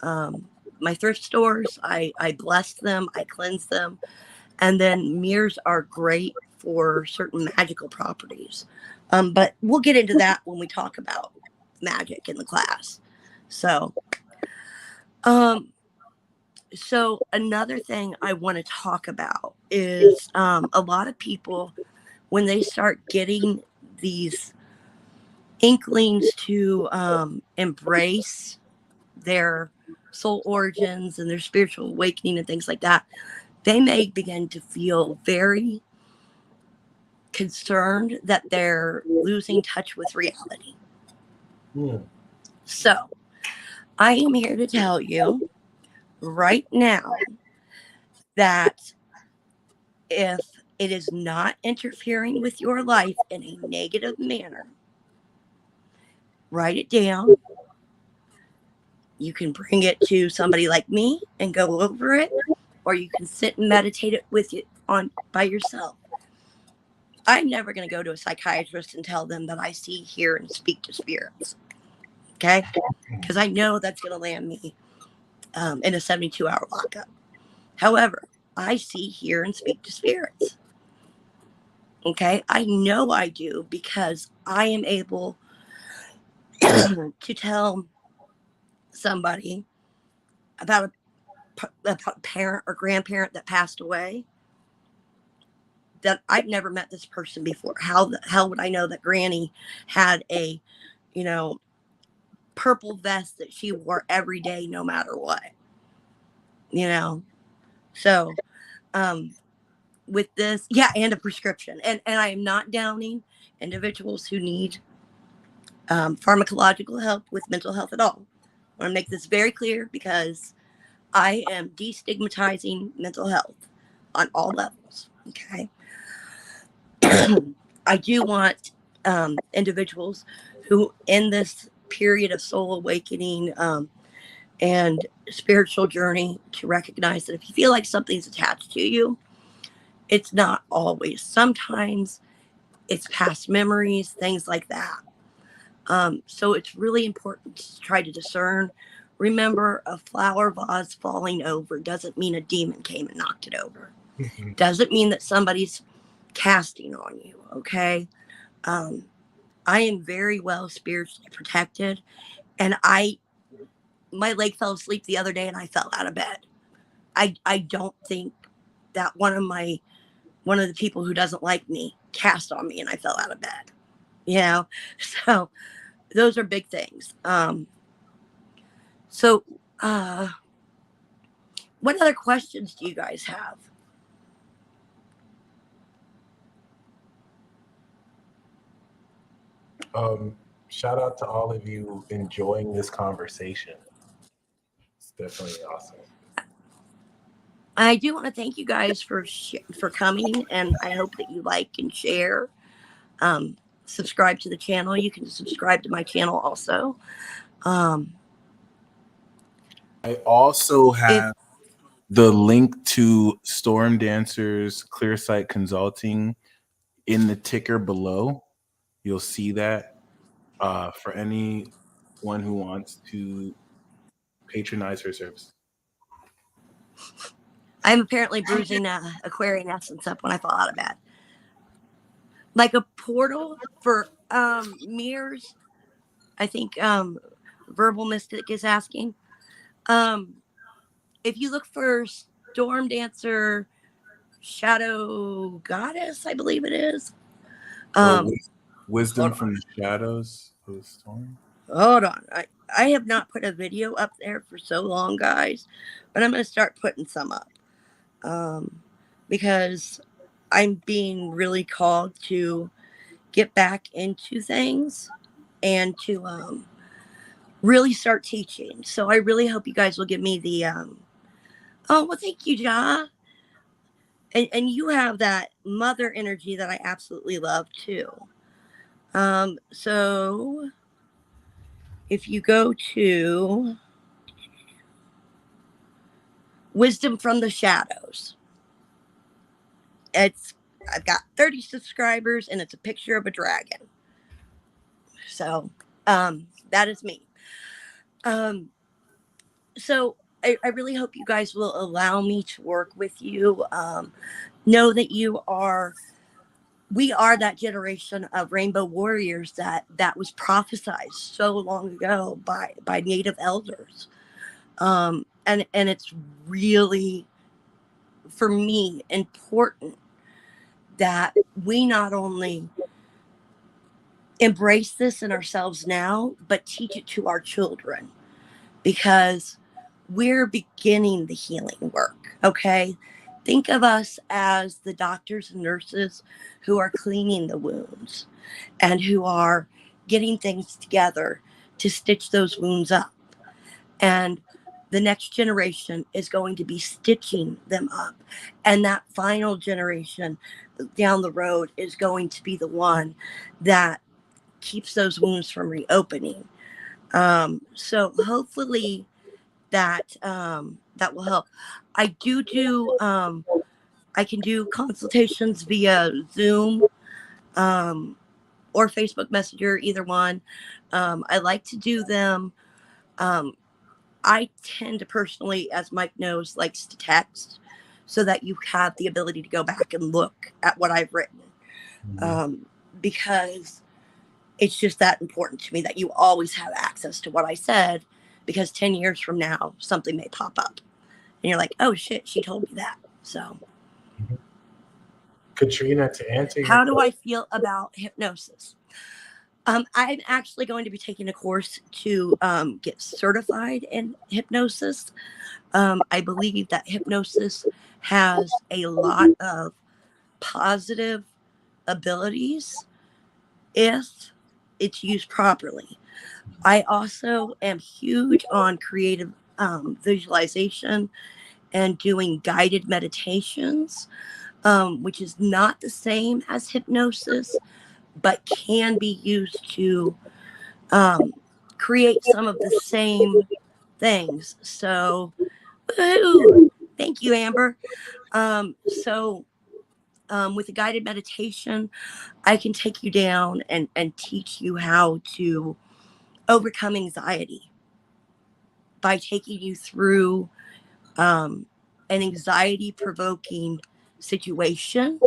um, my thrift stores. I bless them, I cleanse them. And then mirrors are great for certain magical properties. But we'll get into that when we talk about magic in the class. So, um, so another thing I want to talk about is a lot of people, when they start getting these inklings to embrace their soul origins and their spiritual awakening and things like that, they may begin to feel very concerned that they're losing touch with reality. So I am here to tell you right now that if it is not interfering with your life in a negative manner, write it down. You can bring it to somebody like me and go over it, or you can sit and meditate it with you on by yourself. I'm never going to go to a psychiatrist and tell them that I see, hear, and speak to spirits. Okay? Because I know that's going to land me in a 72-hour lockup. However, I see, hear, and speak to spirits. Okay? I know I do because I am able to tell somebody about a parent or grandparent that passed away that I've never met this person before. How the hell would I know that Granny had a, you know, purple vest that she wore every day, no matter what? You know, so with this, yeah, and a prescription, and I am not downing individuals who need pharmacological help with mental health at all. I want to make this very clear because I am destigmatizing mental health on all levels. Okay. I do want individuals who, in this period of soul awakening and spiritual journey, to recognize that if you feel like something's attached to you, it's not always. Sometimes it's past memories, things like that. So it's really important to try to discern. Remember, a flower vase falling over doesn't mean a demon came and knocked it over. Doesn't mean that somebody's casting on you, okay? I am very well spiritually protected, and my leg fell asleep the other day and I fell out of bed. I don't think that one of the people who doesn't like me cast on me and I fell out of bed. You know? So those are big things. So what other questions do you guys have? Shout out to all of you enjoying this conversation. It's definitely awesome. I do want to thank you guys for coming, and I hope that you like and share. Subscribe to the channel. You can subscribe to my channel also. I also have the link to Storm Dancers Clearsight Consulting in the ticker below. You'll see that for anyone who wants to patronize her service. I'm apparently bruising Aquarian essence up when I fall out of bed. Like a portal for mirrors. I think Verbal Mystic is asking. If you look for Storm Dancer Shadow Goddess, I believe it is. Wisdom from the shadows of the storm. Hold on. I have not put a video up there for so long, guys, but I'm going to start putting some up because I'm being really called to get back into things and to really start teaching. So I really hope you guys will give me the oh, well, thank you, Ja. And you have that mother energy that I absolutely love too. So if you go to Wisdom from the Shadows, I've got 30 subscribers and it's a picture of a dragon. So that is me. So I really hope you guys will allow me to work with you. Know that you are we are that generation of rainbow warriors that was prophesized so long ago by native elders. And it's really, for me, important that we not only embrace this in ourselves now, but teach it to our children, because we're beginning the healing work. Okay. Think of us as the doctors and nurses who are cleaning the wounds and who are getting things together to stitch those wounds up. And the next generation is going to be stitching them up. And that final generation down the road is going to be the one that keeps those wounds from reopening. So hopefully that will help. I I can do consultations via Zoom, um, or Facebook Messenger, either one. I like to do them. Um, I tend to personally, as Mike knows, likes to text so that you have the ability to go back and look at what I've written. Mhm. Um, because it's just that important to me that you always have access to what I said, because 10 years from now, something may pop up and you're like, oh shit, she told me that. So, Mhm. Katrina, to answer your how do I question, feel about hypnosis? I'm actually going to be taking a course to get certified in hypnosis. I believe that hypnosis has a lot of positive abilities if it's used properly. I also am huge on creative visualization and doing guided meditations, which is not the same as hypnosis, but can be used to um, create some of the same things. So, woo, thank you, Amber. With a guided meditation, I can take you down and teach you how to overcome anxiety by taking you through um, an anxiety provoking situation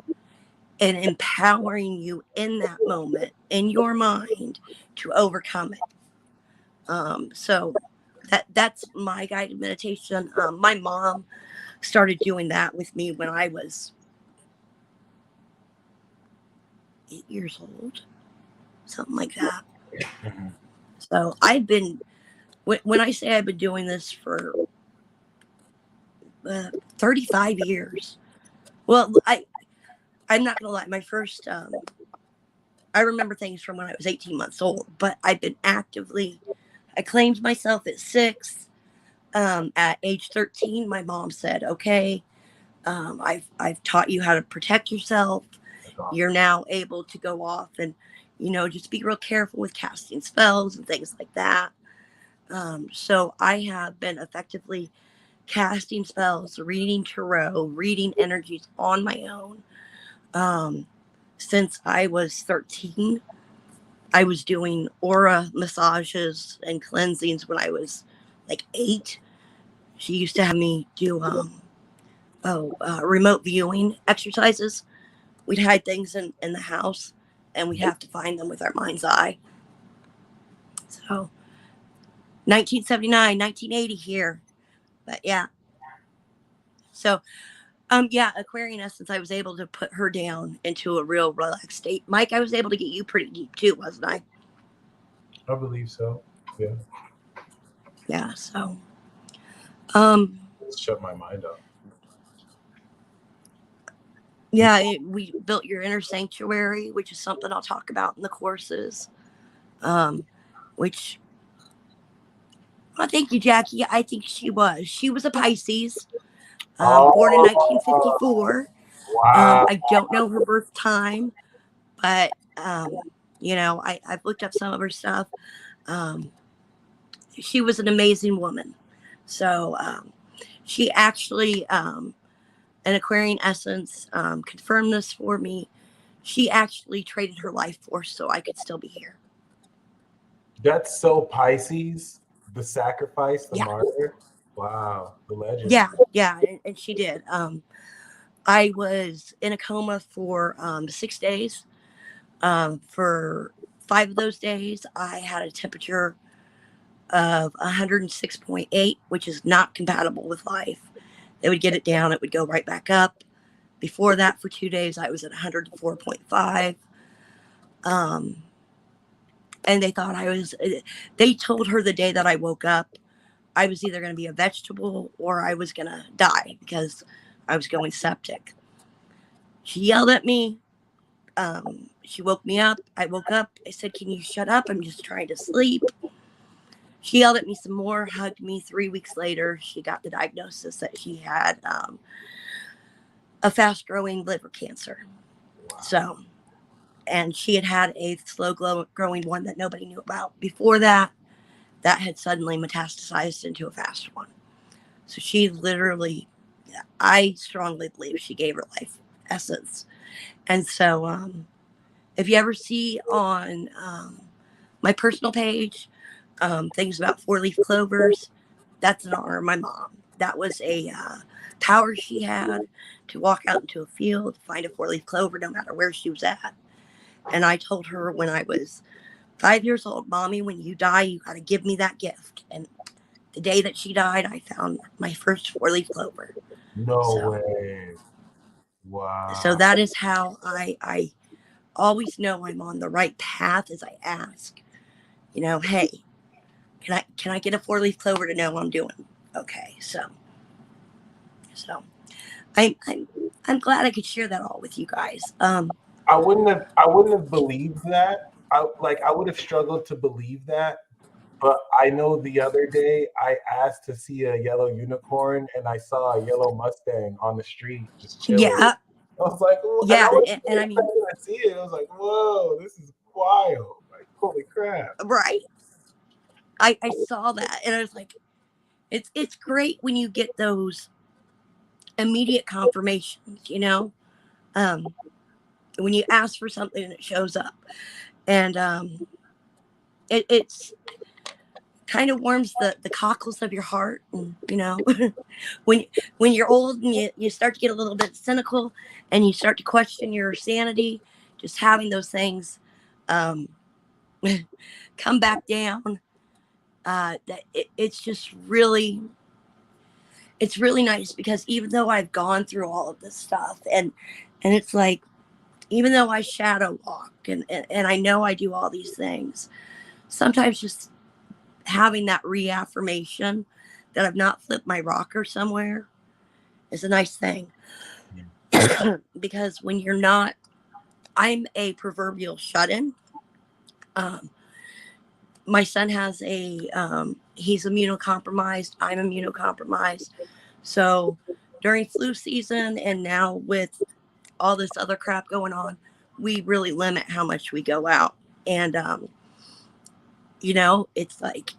and empowering you in that moment in your mind to overcome it. So that's my guided meditation. My mom started doing that with me when I was 8 years old, something like that. Mhm. So I've been, when I say I've been doing this for 35 years. Well, I'm not gonna lie. My first, I remember things from when I was 18 months old, but I've been actively. I claimed myself at 6. At age 13, my mom said, "Okay, I've taught you how to protect yourself. That's awesome. You're now able to go off and, just be real careful with casting spells and things like that." So I have been effectively casting spells, reading tarot, reading energies on my own um, since I was 13. I was doing aura massages and cleansings when I was like 8. She used to have me do remote viewing exercises. We'd hide things in the house and we'd have to find them with our mind's eye. So 1979, 1980 here. But yeah. So yeah, Aquarian essence, I was able to put her down into a real relaxed state. Mike, I was able to get you pretty deep too, wasn't I? I believe so. Yeah, Yeah, so um let's shut my mind up. yeah, we built your inner sanctuary, which is something I'll talk about in the courses. Um, which, well, thank you, Jackie. I think she was a Pisces, born in Oh, 1954. wow. I don't know her birth time, but I've looked up some of her stuff. Um, she was an amazing woman. So she actually, an Aquarian essence, confirmed this for me. She actually traded her life force so I could still be here. That's so Pisces. The sacrifice, the Yeah, martyr. Wow, the legend. yeah, and she did. I was in a coma for 6 days. For 5 of those days, I had a temperature of 106.8, which is not compatible with life. They would get it down, it would go right back up. Before that, for 2 days, I was at 104.5. Um, and they thought they told her the day that I woke up, I was either going to be a vegetable or I was going to die because I was going septic. She yelled at me. She woke me up. I woke up. I said, "Can you shut up? I'm just trying to sleep." She yelled at me some more, hugged me. 3 weeks later, she got the diagnosis that she had a fast growing liver cancer. Wow. So, and she had had a slow growing one that nobody knew about before that, that had suddenly metastasized into a fast one. So she literally, I strongly believe she gave her life essence. And so, if you ever see on my personal page things about 4-leaf clovers, that's an honor of my mom. That was a power she had to walk out into a field, find a 4-leaf clover no matter where she was at. And I told her when I was 5 years old, "Mommy, when you die, you got to give me that gift." And the day that she died, I found my first 4-leaf clover. No So, way. so Wow. that is how I always know I'm on the right path as I ask. Hey, can I get a 4-leaf clover to know I'm doing okay? So I'm I'm glad I could share that all with you guys. I wouldn't have believed that. I would have struggled to believe that. But I know the other day I asked to see a yellow unicorn and I saw a yellow Mustang on the street just chilling. Yeah, I was like, and I yeah, was and I mean, expecting to see it. I was like, whoa, this is wild. Like, holy crap. right. I saw that and I was like, it's great when you get those immediate confirmations, um, when you ask for something and it shows up, and it's kind of warms the cockles of your heart, and when when you're old and you start to get a little bit cynical and you start to question your sanity, just having those things um, come back down, it's just it's really nice because even though I've gone through all of this stuff, and it's like, even though I shadow walk and I know I do all these things, sometimes just having that reaffirmation that I've not flipped my rocker somewhere is a nice thing. Because when you're not, I'm a proverbial shut in. Um, my son has he's immunocompromised. I'm immunocompromised. So during flu season and now with all this other crap going on, we really limit how much we go out. And, it's like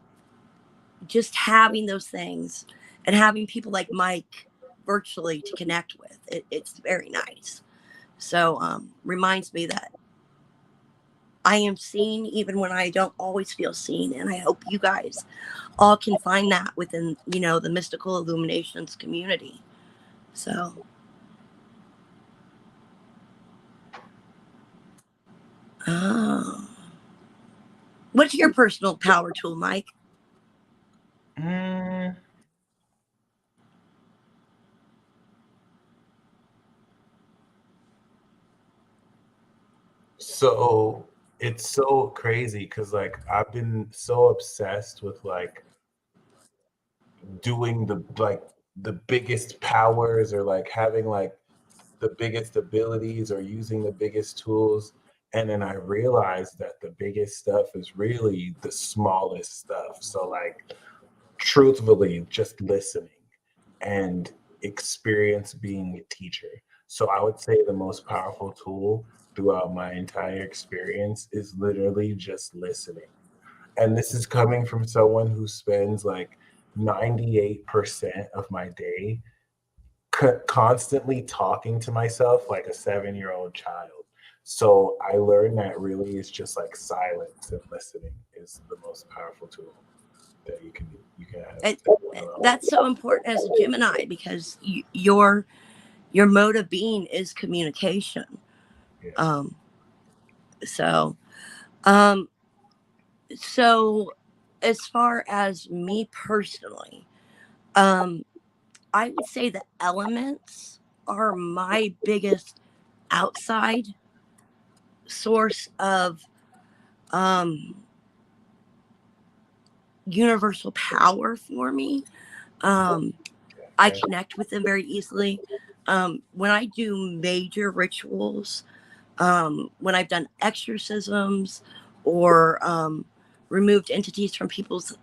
just having those things and having people like Mike virtually to connect with. It's very nice. So reminds me that I am seen even when I don't always feel seen. And I hope you guys all can find that within, the mystical illuminations community. So, oh. What's your personal power tool, Mike? Mm, so it's so crazy because like I've been so obsessed with like doing the biggest powers or like having like the biggest abilities or using the biggest tools. And then I realized that the biggest stuff is really the smallest stuff. So like truthfully just listening and experience being a teacher. So I would say the most powerful tool throughout my entire experience is literally just listening. And this is coming from someone who spends like 98% of my day constantly talking to myself like a 7-year-old child. So I learned that really is just like silence and listening is the most powerful tool that you can have. It, that's so important as a Gemini because you're your mode of being is communication. Yeah. Um, so, um, so as far as me personally, um, I would say the elements are my biggest outside source of um, universal power for me. Um, I Okay. connect with them very easily. When I do major rituals, when I've done exorcisms or removed entities from people's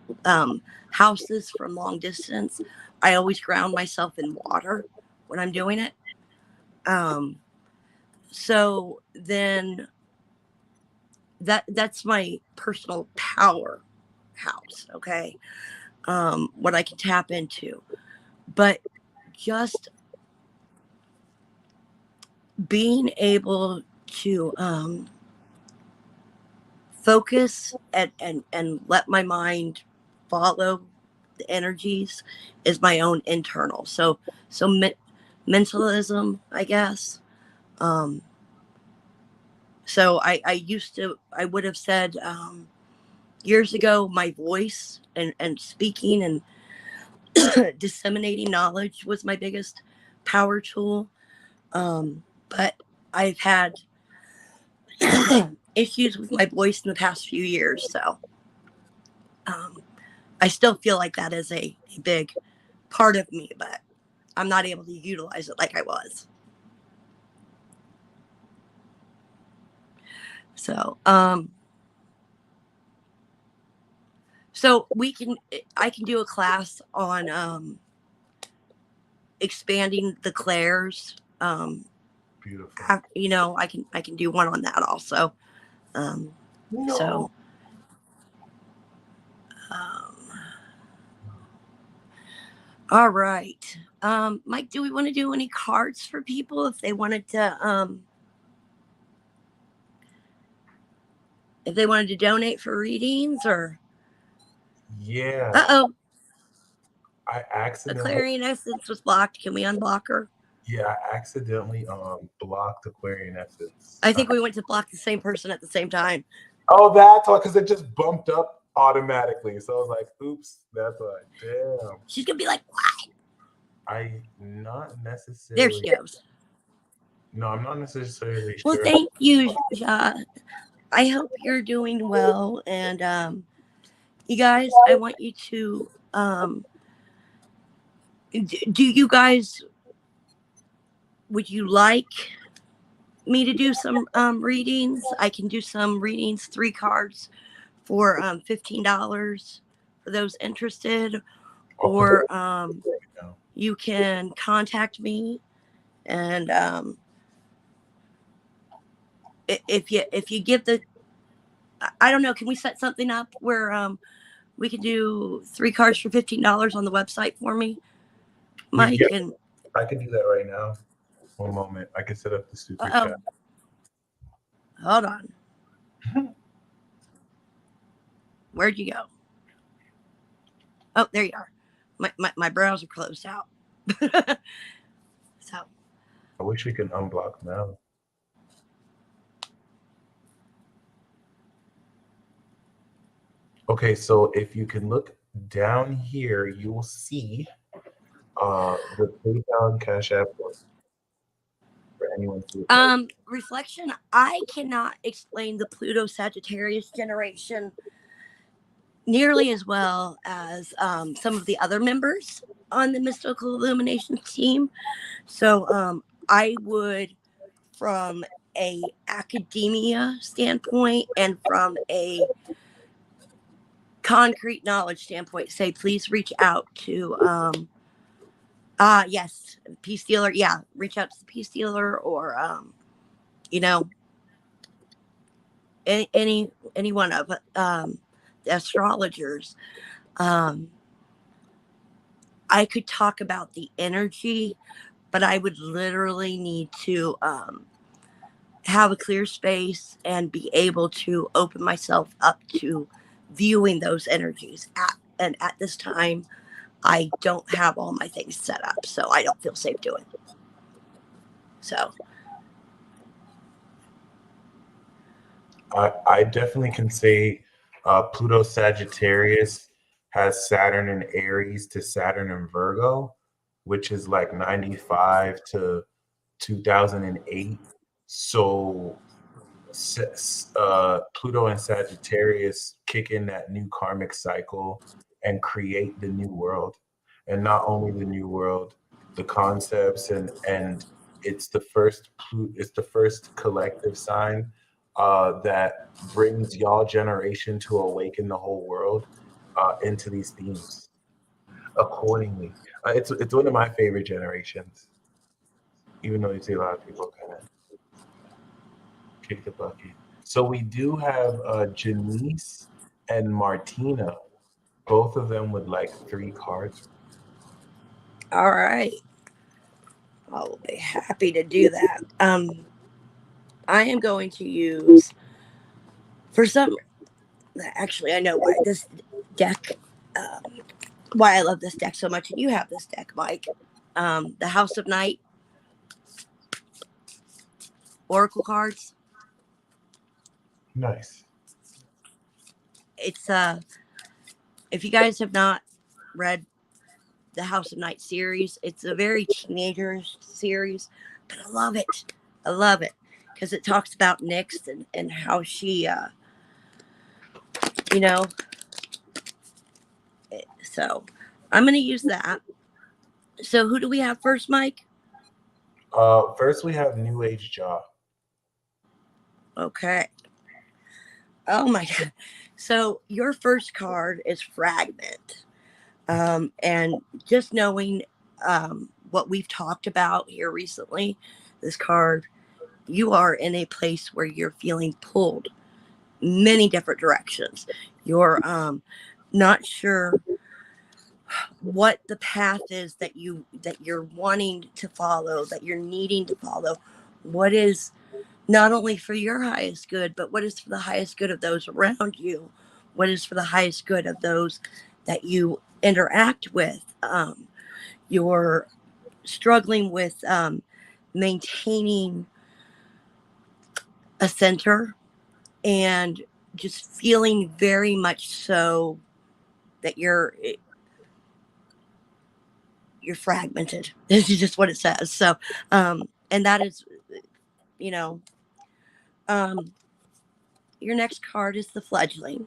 houses from long distance, I always ground myself in water when I'm doing it. Um, so then that's my personal power house. Okay, what I can tap into, but just being able to focus and let my mind follow the energies is my own internal. So mentalism, I guess. Um, so I used to, I would have said years ago, my voice and speaking and disseminating knowledge was my biggest power tool. But I've had issues with my voice in the past few years, so um, I still feel like that is a big part of me, but I'm not able to utilize it like I was. So, so I can do a class on expanding the clairs. Beautiful. I can do one on that also. Um, No. so, um, all right. Mike, do we want to do any cards for people if they wanted to donate for readings or? Yeah. Uh-oh, I the accidentally Clarion Essence was blocked. Can we unblock her? yeah, I accidentally blocked Aquarian Essence. I think we went to block the same person at the same time. Oh, that's why, because it just bumped up automatically. So I was like, oops, that's why. Damn. She's gonna be like, what? I not There necessarily she goes. no, I'm not necessarily Well, sure. thank you. I hope you're doing well. And you guys, I want you to do you guys, would you like me to do some readings? I can do some readings, 3 cards for $15 for those interested, I'll put it or down. you can contact me and if you give the, I don't know, can we set something up where we can do 3 cards for $15 on the website for me, Mike? Yeah, And I can do that right now. One moment. I can set up the super chat. hold on, where'd you go? Oh, there you are. My browser closed out. So I wish we could unblock now. Okay, so if you can look down here, you will see the PayPal and Cash App for anyone to reflection, I cannot explain the Pluto Sagittarius generation nearly as well as some of the other members on the Mystical Illumination team. So I would, from a academia standpoint and from a concrete knowledge standpoint, say please reach out to yes, peace dealer. Yeah, reach out to the peace dealer or you know any one of the astrologers. Um, I could talk about the energy, but I would literally need to have a clear space and be able to open myself up to viewing those energies. And at this time, I don't have all my things set up, so I don't feel safe doing it. So, I definitely can say Pluto Sagittarius has Saturn in Aries to Saturn in Virgo, which is like 95 to 2008. So Pluto and Sagittarius kick in that new karmic cycle and create the new world. And not only the new world, the concepts and it's the first collective sign that brings y'all generation to awaken the whole world into these themes accordingly. It's one of my favorite generations, even though you see a lot of people kind of kick the bucket. So we do have Janice and Martina, both of them with like 3 cards. all right. I'll be happy to do that. I am going to use, for some, actually, I know why this deck, um, why I love this deck so much. And you have this deck, Mike. The House of Night Oracle cards. Nice. It's, if you guys have not read the House of Night series, it's a very teenagerish series, but I love it. I love it because it talks about Nyx and how she, you know, so I'm going to use that. So who do we have first, Mike? First we have New Age Jaw. Okay. Oh my God. So your first card is Fragment. And just knowing what we've talked about here recently, this card, you are in a place where you're feeling pulled many different directions. You're not sure what the path is that you're wanting to follow, that you're needing to follow. What is not only for your highest good, but what is for the highest good of those around you? What is for the highest good of those that you interact with? You're struggling with maintaining a center and just feeling very much so that you're fragmented. This is just what it says. So, and that is, you know, um, your next card is the Fledgling,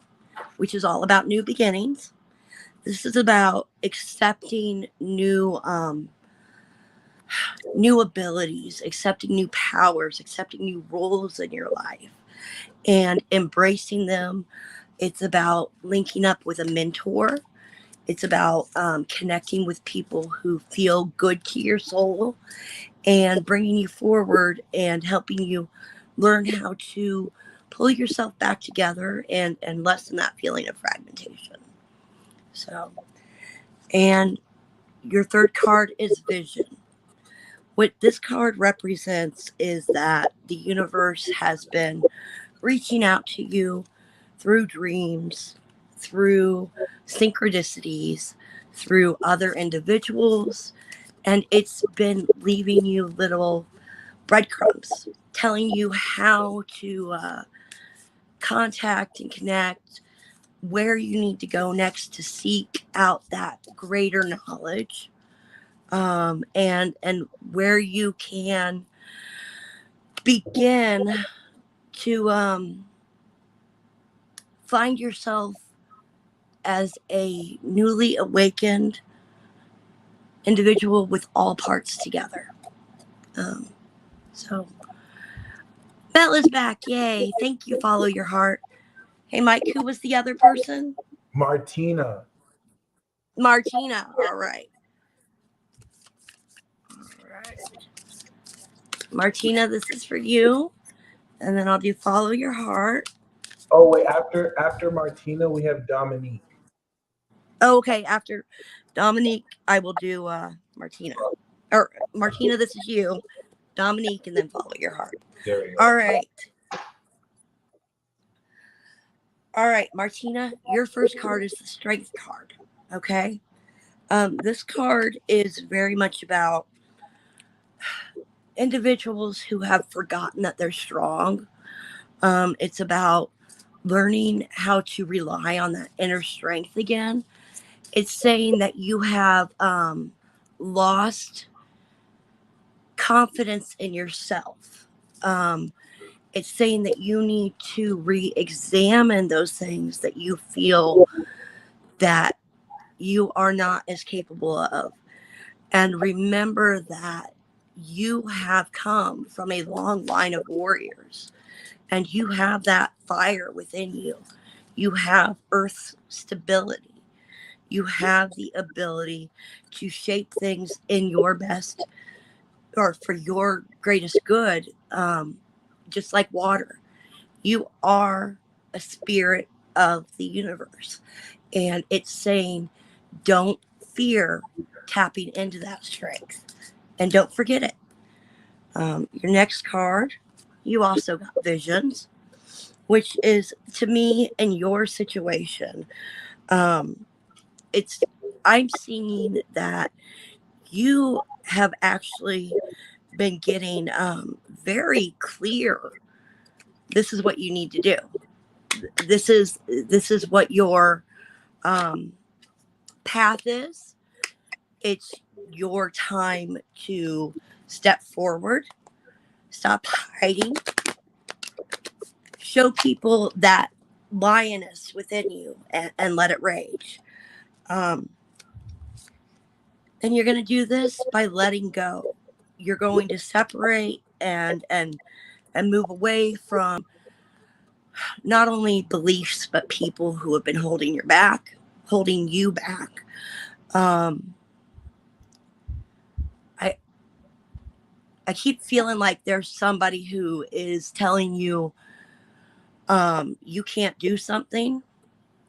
which is all about new beginnings. This is about accepting new abilities, accepting new powers, accepting new roles in your life, and embracing them. It's about linking up with a mentor. It's about connecting with people who feel good to your soul and bringing you forward and helping you learn how to pull yourself back together and lessen that feeling of fragmentation. So, and your third card is Vision. What this card represents is that the universe has been reaching out to you through dreams, through synchronicities, through other individuals, and it's been leaving you little breadcrumbs, telling you how to contact and connect, where you need to go next to seek out that greater knowledge, and where you can begin to find yourself as a newly awakened individual with all parts together. Um, so Bella's back. Yay. Thank you. Follow your heart. Hey, Mike, who was the other person? Martina. Martina. All right. All right. Martina, this is for you. And then I'll do follow your heart. Oh wait, after Martina we have Dominique. Oh, okay. After Dominique, I will do Martina. Or Martina, this is you. Dominique, and then follow your heart. There we All go. right. All right, Martina, your first card is the Strength card. Okay. This card is very much about individuals who have forgotten that they're strong. It's about learning how to rely on that inner strength again. It's saying that you have lost confidence in yourself. It's saying that you need to re-examine those things that you feel that you are not as capable of, and remember that you have come from a long line of warriors, and you have that fire within you. You have earth's stability. You have the ability to shape things in your best or for your greatest good, just like water. You are a spirit of the universe. And it's saying, don't fear tapping into that strength. And don't forget it. Your next card, you also got visions, which is to me in your situation. Um, it's I'm seeing that you have actually been getting very clear. This is what you need to do. This is what your um, path is. It's your time to step forward, stop hiding, show people that lioness within you, and let it rage. Um, and you're going to do this by letting go. You're going to separate and move away from not only beliefs but people who have been holding you back. Um, I I keep feeling like there's somebody who is telling you you can't do something,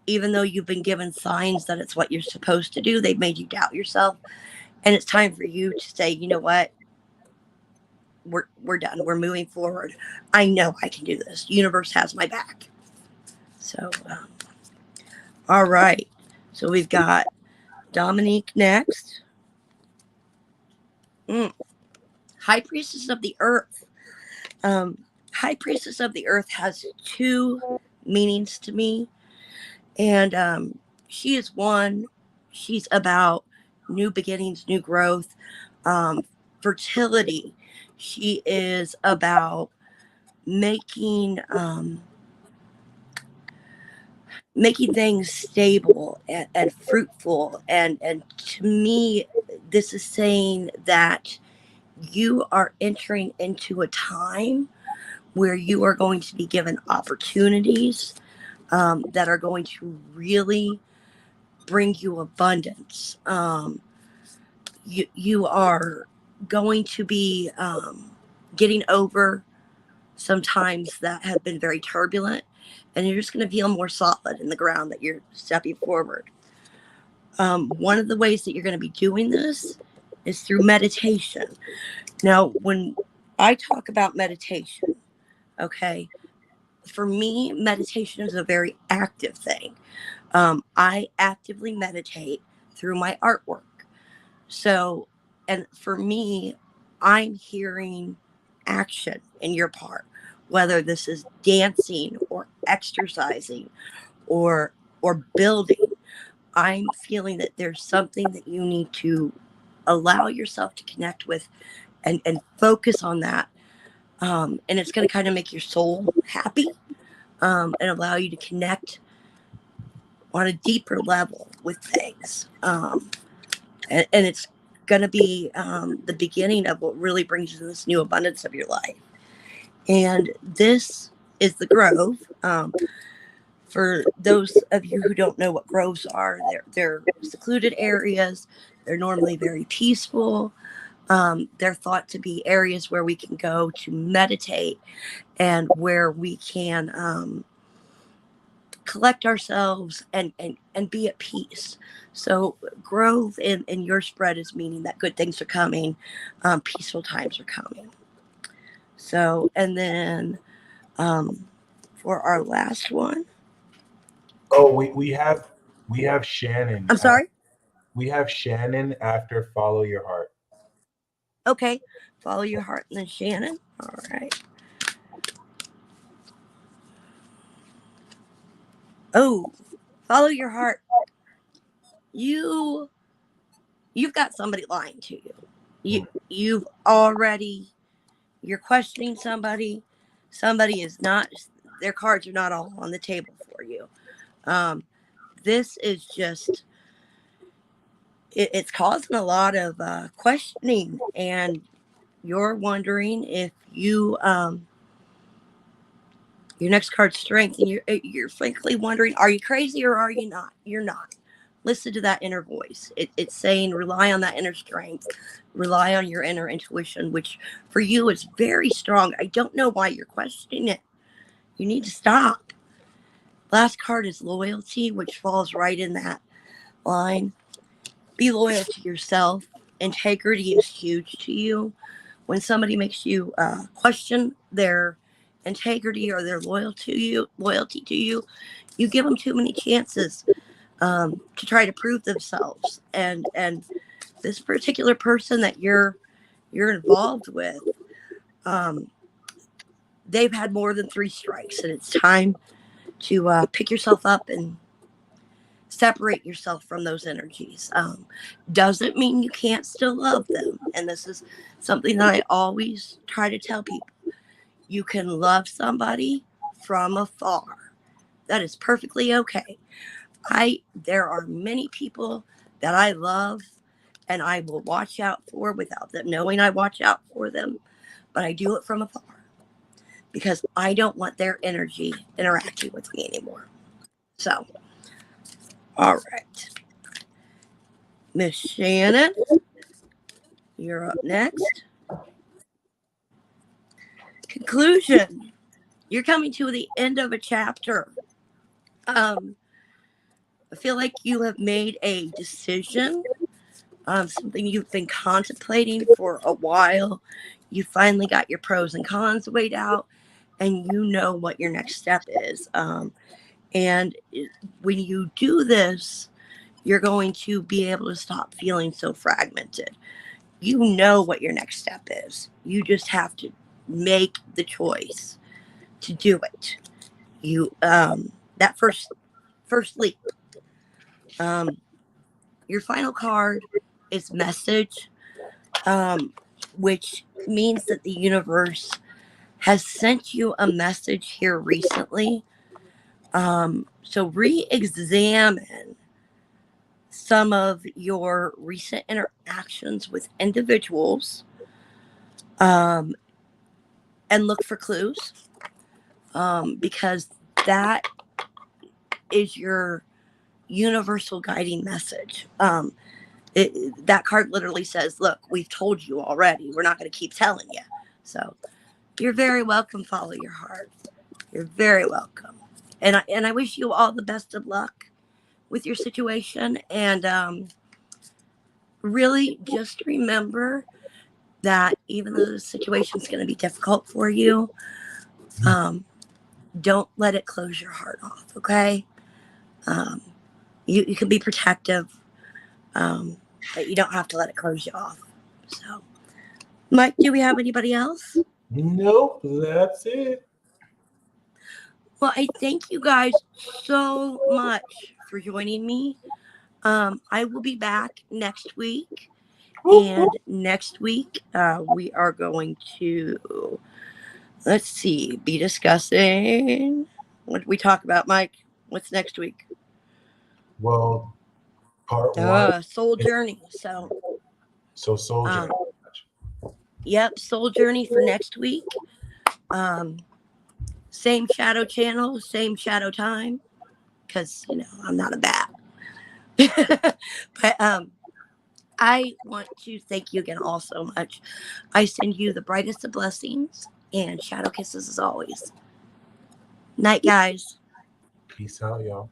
even though you've been given signs that it's what you're supposed to do. They've made you doubt yourself, and it's time for you to say, you know what, we're done. We're moving forward. I know I can do this. Universe has my back. So, all right. So we've got Dominique next. Mm. High Priestess of the Earth. Um, High Priestess of the Earth has two meanings to me. And she is one, she's about new beginnings, new growth, um, fertility. She is about making making things stable and fruitful. And to me, this is saying that you are entering into a time where you are going to be given opportunities that are going to really bring you abundance. You are going to be getting over some times that have been very turbulent, and you're just going to feel more solid in the ground that you're stepping forward. One of the ways that you're going to be doing this is through meditation. Now, when I talk about meditation, okay, for me, meditation is a very active thing. I actively meditate through my artwork. So, and for me, I'm hearing action in your part, whether this is dancing or exercising or building. I'm feeling that there's something that you need to allow yourself to connect with and focus on that. And it's going to kind of make your soul happy, and allow you to connect on a deeper level with things. And it's going to be the beginning of what really brings you this new abundance of your life. And this is the Grove. For those of you who don't know what groves are, they're secluded areas. They're normally very peaceful. They're thought to be areas where we can go to meditate and where we can collect ourselves and be at peace. So growth in your spread is meaning that good things are coming, peaceful times are coming. So, and then for our last one, Oh, we have Shannon. I'm sorry. We have Shannon after Follow Your Heart. Okay. Follow your heart and then Shannon. All right. Oh, follow your heart. You you've got somebody lying to you. You've already you're questioning somebody. Somebody is not their cards are not all on the table for you. Um, this is just it's causing a lot of questioning, and you're wondering if your next card's strength, and you're frankly wondering, are you crazy or are you not? You're not. Listen to that inner voice. It's saying rely on that inner strength, rely on your inner intuition, which for you is very strong. I don't know why you're questioning it. You need to stop. Last card is loyalty, which falls right in that line. Be loyal to yourself. Integrity is huge to you. When somebody makes you question their integrity or their loyalty to you, you give them too many chances to try to prove themselves. And this particular person that you're involved with, um, they've had more than three strikes, and it's time to pick yourself up and separate yourself from those energies. Doesn't mean you can't still love them. And this is something that I always try to tell people. You can love somebody from afar. That is perfectly okay. There are many people that I love and I will watch out for without them knowing I watch out for them, but I do it from afar because I don't want their energy interacting with me anymore. So, all right. Miss Shannon, you're up next. Conclusion. You're coming to the end of a chapter. I feel like you have made a decision, something you've been contemplating for a while. You finally got your pros and cons weighed out, and you know what your next step is. And when you do this, you're going to be able to stop feeling so fragmented. You know what your next step is. You just have to make the choice to do it. You that first leap. Um, your final card is message, um, which means that the universe has sent you a message here recently. So re-examine some of your recent interactions with individuals, um, and look for clues, because that is your universal guiding message. That card literally says, look, we've told you already. We're not going to keep telling you. So you're very welcome. Follow your heart. You're very welcome. And I wish you all the best of luck with your situation. And really just remember that even though the situation is going to be difficult for you, um, don't let it close your heart off. Okay. Um, you can be protective, but you don't have to let it close you off. So, Mike, do we have anybody else? Nope, that's it. Well, I thank you guys so much for joining me. I will be back next week. And next week, we are going to, let's see, be discussing. What did we talk about, Mike? What's next week? Well, part one. Soul Journey. So, Soldier. yep, Soul Journey for next week. Same shadow channel, same shadow time, because, I'm not a bat. But I want to thank you again all so much. I send you the brightest of blessings and shadow kisses as always. Night, guys. Peace out, y'all.